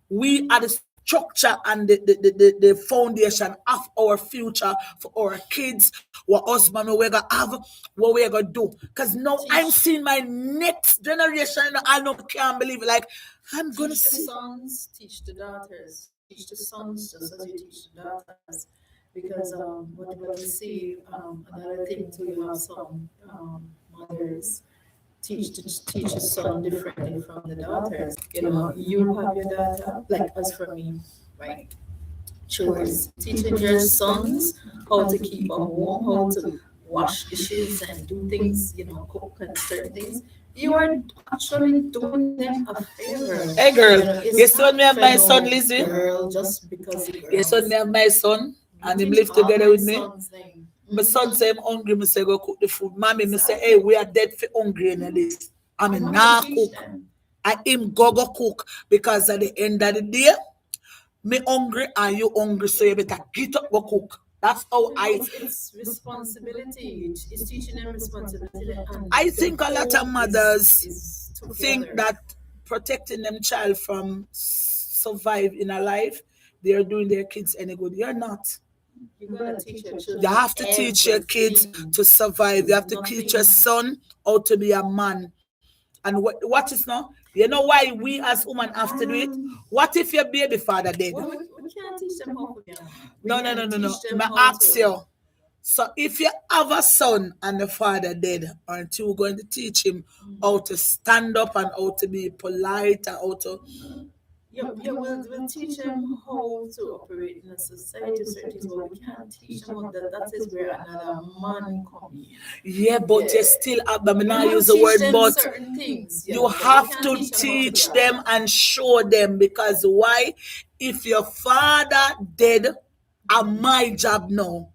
We are the structure and the foundation of our future for our kids, what husband we're gonna have, what we're gonna do. Because now I'm Teach, seeing my next generation, I don't can't believe it. Like I'm gonna teach the see. sons, teach the daughters, teach the sons just as you teach the daughters. Because what we see, another thing too, you have some mothers teach a son differently from the daughters. You know, you have your daughter, like as for me, right? Chores, teaching your sons how to keep a home, how to wash dishes and do things, you know, cook and certain things. You are actually doing them a favor. Hey girl, You know, you it's saw not me and my son fellow Lizzie. girl just because the You saw girls. me and my son, Me and him teach live all together my with me. sons them. My son say I'm hungry, me say go cook the food. Mommy, me say, hey, Exactly. we are dead for hungry in this. I mean, You have to nah teach cook. them. I him go cook because at the end of the day, me hungry and you hungry, so you better get up go cook. That's how It's responsibility. It's teaching them responsibility, and I the think a lot of home mothers is think together. that protecting them child from survive in a life, they are doing their kids any good. You're not. You gotta teach your You children have to teach your kids everything. to survive. You There's have to teach your nothing. son how to be a man. And what is now? You know why we as women have to do it? What if your baby father dead? Well, we can't teach them how to be a man. We No, no, no, can no, no. teach them Me how ask to. you. So if you have a son and the father dead, aren't you going to teach him how to stand up and how to be polite and how to? Yeah, we'll teach them how to operate in a society, certain things, but we can't teach them how that. That is where another man come in. Yeah, but Yeah, you still have. I mean, we I will use the teach word, them but certain things, you you know, but we have can't to teach them how to be teach a them man. and show them because why? If your father dead, my job now.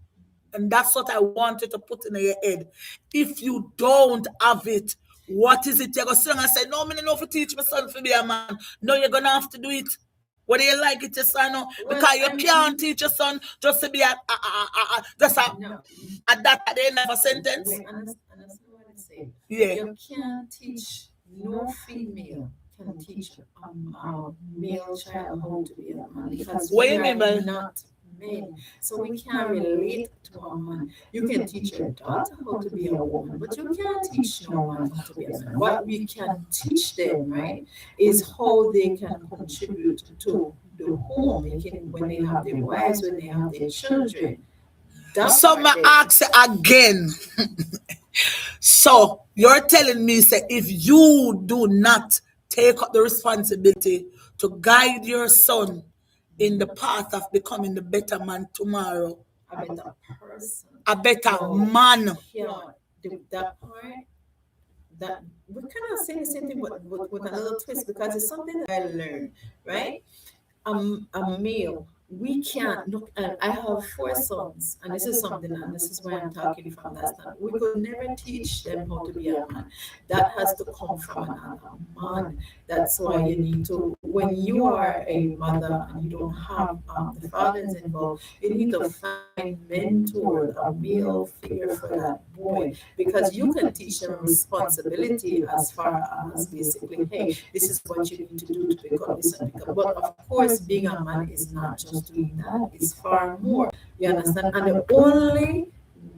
And that's what I wanted to put in your head. If you don't have it, what is it? You're going to sit and say, no, I don't know if to teach my son to be a man. No, you're going to have to do it. Whether you like it, your son, no. Well, Because you can't teach your son just to be just no, a that at the end of a sentence. wait, understand what I say. Yeah. You can't teach, no female can teach a male child how to be a man because What we you are mean by? not men. So we can't relate to a man. You can teach your daughter how to be a woman, but you can't teach no man how to be a man. What we can teach them, right, is how they can contribute to the home, making when they have their wives, when they have their children. That So part my there. ask again. So you're telling me, say, if you do not take up the responsibility to guide your son in the path of becoming the better man tomorrow, A better person. a better No, man. yeah, that part, that we kind of saying the same thing, but with a little twist because it's something that I learned, right? A male, we can't look. I have four sons, and this is something, and this is why I'm talking from that stand. We could never teach them how to be a man. That has to come from another man. That's why you need to, when you are a mother and you don't have the fathers involved, you need to find mentor, a male figure for that boy, because you can teach them responsibility as far as basically, hey, this is what you need to do to become this and become. But of course, being a man is not just doing that; it's far more. You understand? And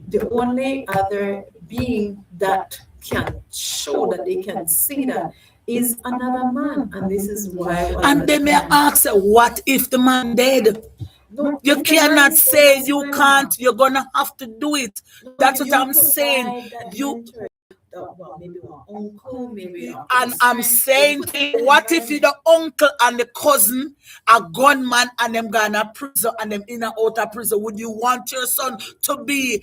the only other being that can show that they can see that is another man, and this is why. And they may ask, what if the man dead? No, You cannot say you can't. You're gonna have to do it. That's what I'm saying. You well, maybe an uncle, maybe a and I'm saying, what if you the uncle and the cousin are gunman and them gonna prison and them in and out of prison? Would you want your son to be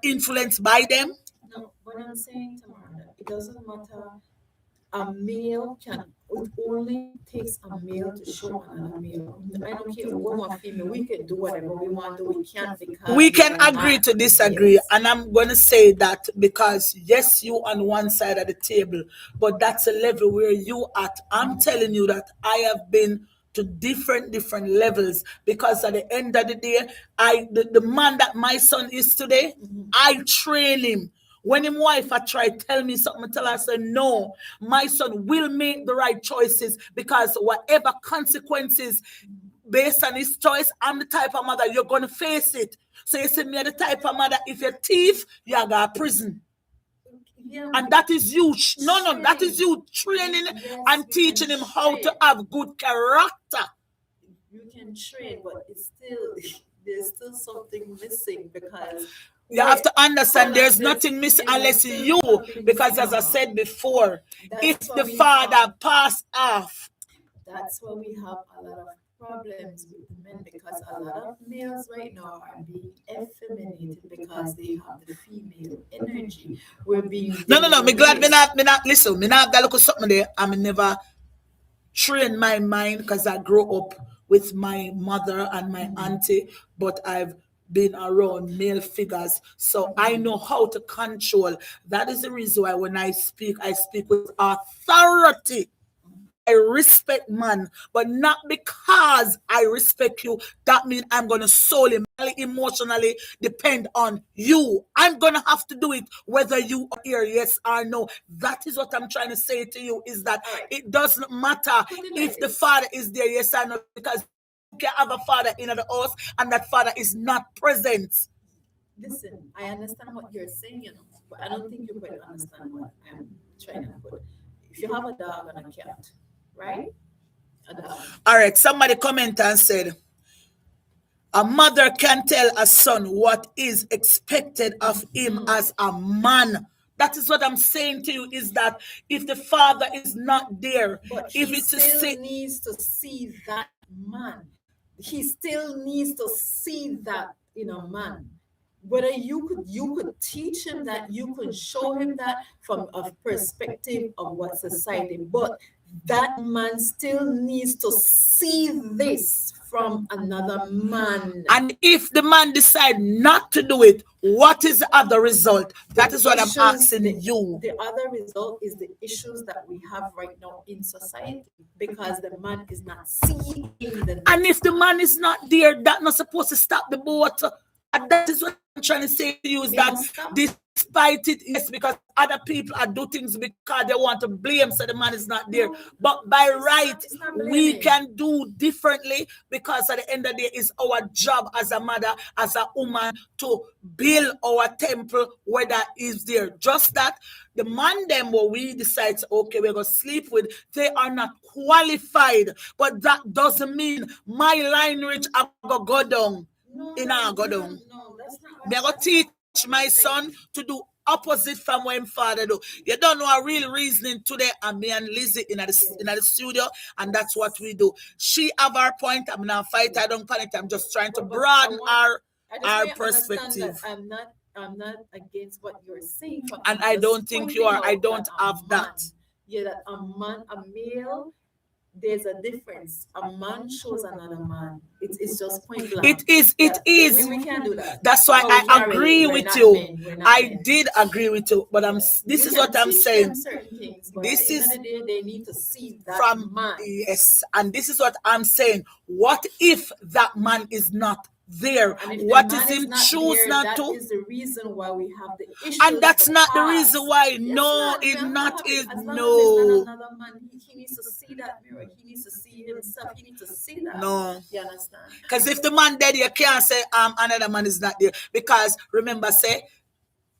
influenced by them? No, what I'm saying, Tamara, it doesn't matter. A male can, it only takes a male to show another male. I don't care woman or female, we can do whatever we want to, we can't because we can agree to disagree. Yes. And I'm going to say that because yes, you on one side of the table, but that's a level where you at. I'm telling you that I have been to different levels, because at the end of the day, the man that my son is today, I train him. When him wife I try tell me something, I tell her, I say, no, my son will make the right choices, because whatever consequences based on his choice, I'm the type of mother, you're going to face it. So you say, me the type of mother, if you're thief, you're going to prison. Yeah. And that is you. No, that is you training and teaching him how to have good character. You can train, but it's still, there's still something missing, because you have to understand there's nothing missing unless you, because as I said before, if the father passed off. That's why we have a lot of problems with the men, because a lot of males right now are being effeminated because they have the female energy. We're being no. Me glad me not listen. Me not that look at something there. I never train my mind, because I grew up with my mother and my auntie, but I've been around male figures, so I know how to control. That is the reason why when I speak with authority. I respect man, but not because I respect you. That means I'm going to solely, emotionally depend on you. I'm going to have to do it whether you are here, yes or no. That is what I'm trying to say to you, is that it doesn't matter if the father is there, yes or no, because you can have a father in the house and that father is not present. Listen, I understand what you're saying, but I don't think you quite understand what I'm trying to put. If you have a dog and a cat, right? A dog. All right, somebody comment and said, a mother can tell a son what is expected of him as a man. That is what I'm saying to you, is that if the father is not there, but if he it's still needs to see that man. He still needs to see that in a man. Whether you could teach him that, you could show him that from a perspective of what society, but that man still needs to see this from another man. And if the man decide not to do it, what is the other result? That is what I'm asking you. The other result is the issues that we have right now in society, because the man is not seeing the. And if the man is not there, that's not supposed to stop the boat. And that is what I'm trying to say to you, is that despite it, yes, because other people are do things because they want to blame, so the man is not there. But by right, we can do differently, because at the end of the day, it's our job as a mother, as a woman, to build our temple, whether is there. Just that the man them what we decide, okay, we're going to sleep with, they are not qualified. But that doesn't mean my line reach, I'm going to go down. No, that's not. Me go teach my son to do opposite from what him father do. You don't know a real reasoning today, and me and Lizzie in the studio, and that's what we do. She have her point. I'm not fight. I don't panic. I'm just trying to broaden our perspective. I'm not against what you're saying, and I don't think you are. I don't have that. Yeah, that a male. There's a difference. A man shows another man. It's just point blank. It is. We can't do that. That's why I agree with you. I did agree with you, but this is what I'm saying. Things, this is the day, they need to see that from man. Yes, and this is what I'm saying. What if that man is not there. And if What the is man is him not choose there, not that to? is the reason why we have the issues. And that's the not the past. reason why. It's No, not. it We're not happy. is As long as it's not no. another man, he needs to see that mirror. He needs to see himself. He needs to see that. No. You understand? Because if the man dead, you can't say another man is not there. Because remember, say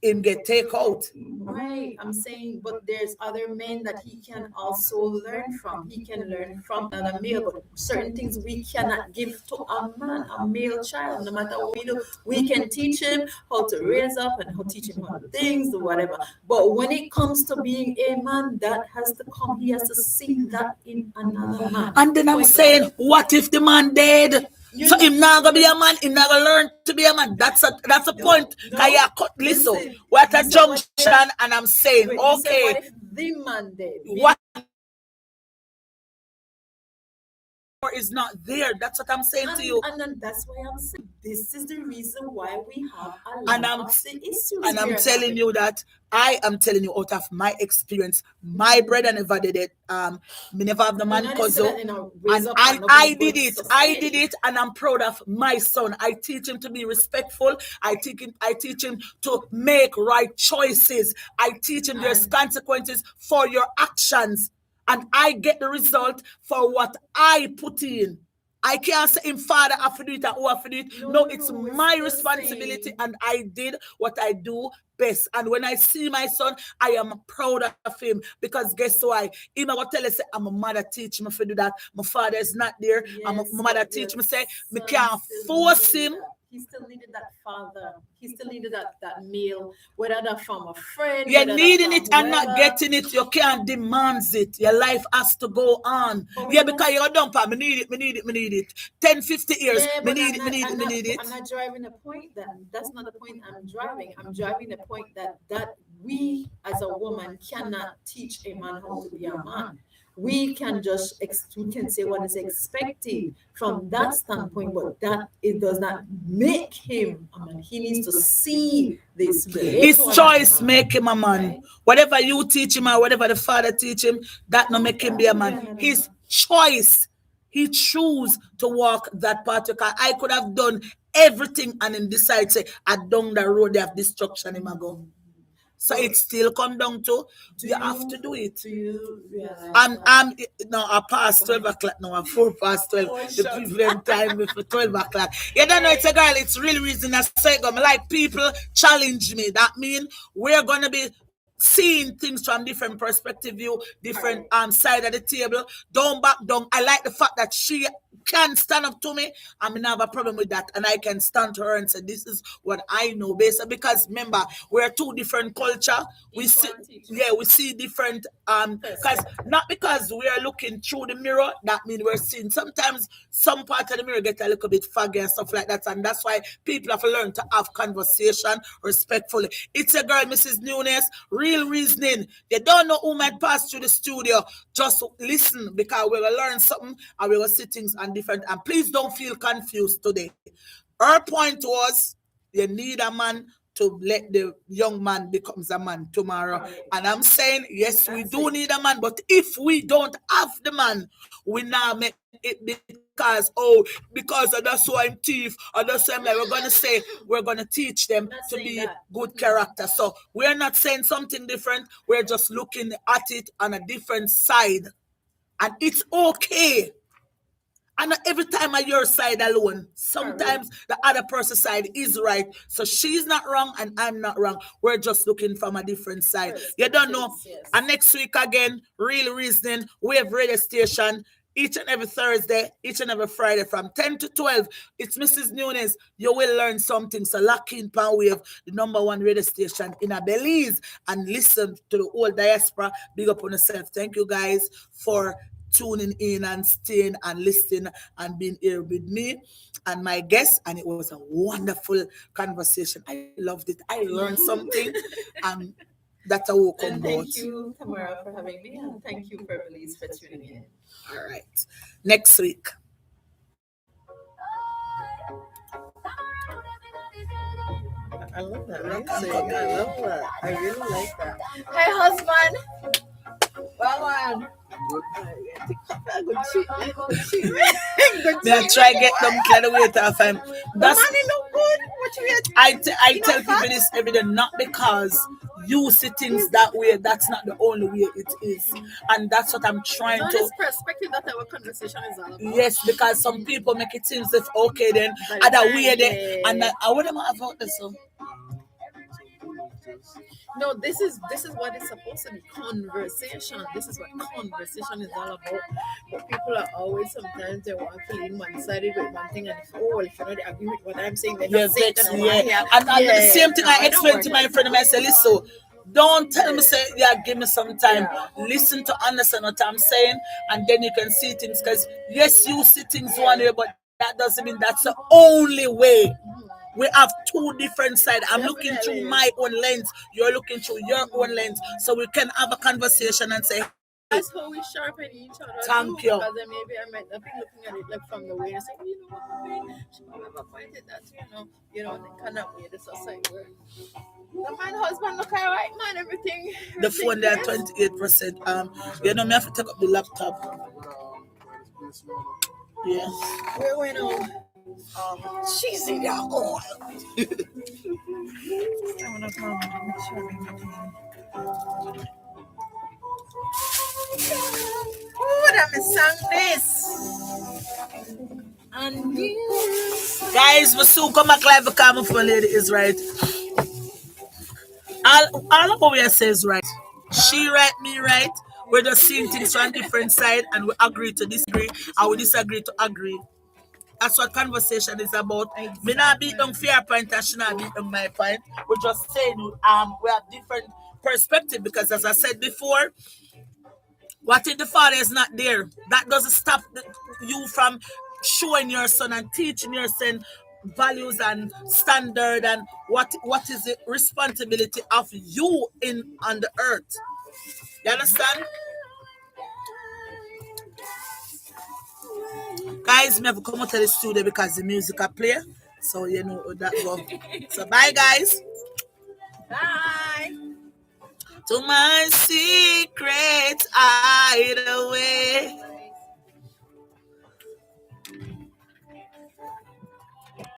him get take out. Right. I'm saying, but there's other men that he can also learn from. He can learn from another male, but certain things we cannot give to a man, a male child. No matter what we do, we can teach him how to raise up and how teach him how to things, or whatever. But when it comes to being a man, that has to come. He has to see that in another man. And then I'm saying, what if the man dead? So him not gonna be a man, him not gonna learn to be a man. That's a point. Cause you cut listen. We're at a junction and I'm saying, okay, what if the man dead? what is not there? That's what I'm saying to you. And then that's why I'm saying this is the reason why we have a lot And of the issues. And I'm telling you that I am telling you out of my experience. My brother never did it. Me never have the man cousin. And I did it. I did it, and I'm proud of my son. I teach him to be respectful. I teach him to make right choices. I teach him there's consequences for your actions. And I get the result for what I put in. I can't say him father have to do it and who have to do it. No, it's my responsibility, and I did what I do best. And when I see my son, I am proud of him, because guess why? Him I will tell us, I'm a mother teach me to do that. My father is not there. My mother teach me say, me can't force him. He still needed that father. He still needed that meal, whether that from a friend. You're needing it and not getting it. You can't demand it. Your life has to go on. Yeah, because you're a dumper. Me need it. 10, 50 years. Me need it. I'm not driving the point that that's not the point I'm driving. I'm driving the point that we as a woman cannot teach a man how to be a man. We can just we can say what is expected from that standpoint, but that it does not make him a man. He needs to see this. His choice make him a man. Right? Whatever you teach him or whatever the father teach him, that no make him be a man. His choice. He choose to walk that path. I could have done everything and then decide say I down the road of destruction him a go. So it still come down to you have to do it. I'm now I past 12 o'clock now. I'm 4 past 12. The equivalent time for 12 o'clock. You don't know it's a girl. It's really reason I say I'm like people challenge me. That mean we're gonna be seeing things from different perspective view, different side of the table. Don't back down. I like the fact that she can stand up to me. I mean, I have a problem with that, and I can stand to her and say, "This is what I know." Basically, because remember, we're two different culture. We see different because not because we are looking through the mirror that means we're seeing. Sometimes some part of the mirror get a little bit foggy and stuff like that, and that's why people have to learn to have conversation respectfully. It's a girl, Mrs. Nunes. Real reasoning. You don't know who might pass through the studio. Just listen, because we will learn something and we will see things and different. And please don't feel confused today. Her point was you need a man to let the young man becomes a man tomorrow. Right. And I'm saying, yes, we do need a man, but if we don't have the man, we now make it because that's why I'm thief, or that's why I'm like, we're going to say, we're going to teach them to be good character. So we're not saying something different. We're just looking at it on a different side. And it's okay. And not every time on your side alone. Sometimes the other person's side is right. So she's not wrong and I'm not wrong. We're just looking from a different side. You don't know. Yes. And next week again, Real Reasoning, Wave Radio Station, each and every Thursday, each and every Friday from 10 to 12. It's Mrs. Nunes. You will learn something. So lock in Pan Wave, the #1 radio station in a Belize, and listen to the whole diaspora. Big up on yourself. Thank you guys for tuning in and staying and listening and being here with me and my guests, and it was a wonderful conversation. I loved it. I learned something, and that's how we'll come out. Thank you, Tamara, for having me, and thank you, Belize, for tuning in. All right. Next week. I love that. I love that. I really like that. Hey, husband. Well, Good. Good cheat. Good cheat. Me I try get them clear away to find. That's That's money look good. What you get? I tell people this every day, not because you see things that way. That's not the only way it is, and that's what I'm trying No, to. this perspective that our conversation is all about. Yes, because some people make it seem as if okay then But other it's way not, there, yeah. and I wouldn't about this. So No, this is what it's supposed to be. Conversation. This is what conversation is all about. But people are always sometimes they want to lean one sided with one thing, and if if you not agree with what I'm saying, then yeah, not say it. vex, Then yeah, and the same thing no, I it don't explained work to like my friend. I said, listen, don't tell me say yeah, give me some time. Yeah. Listen to understand what I'm saying, and then you can see things. Because yes, you see things one way, but that doesn't mean that's the only way. We have two different sides. I'm looking through Definitely. my own lens. You're looking through your own lens. So we can have a conversation and say, hey, That's how we sharpen each other. Thank too, you. Because then maybe I might not be looking at it like from the way and say, you know what, maybe she might have appointed that, they cannot be the society where the man husband look alright, man, everything. the phone there 28%. You know me have to take up the laptop. Yeah. We're going on. She's in your own. Oh, that me sang this. And Guys, we soon come back live because my phone lady is right. All of what we say is right. She right, me right. We're just seeing things from different side and we agree to disagree and we disagree to agree. That's what conversation is about. Exactly. Me not beat on fair point and she not beat on my point. We're just saying we have different perspective because as I said before, what if the father is not there? That doesn't stop you from showing your son and teaching your son values and standard and what is the responsibility of you in on the earth. You understand? Guys, me have to come out of the studio because the music I play. So you know that go. So bye guys. bye. To my secret hideaway.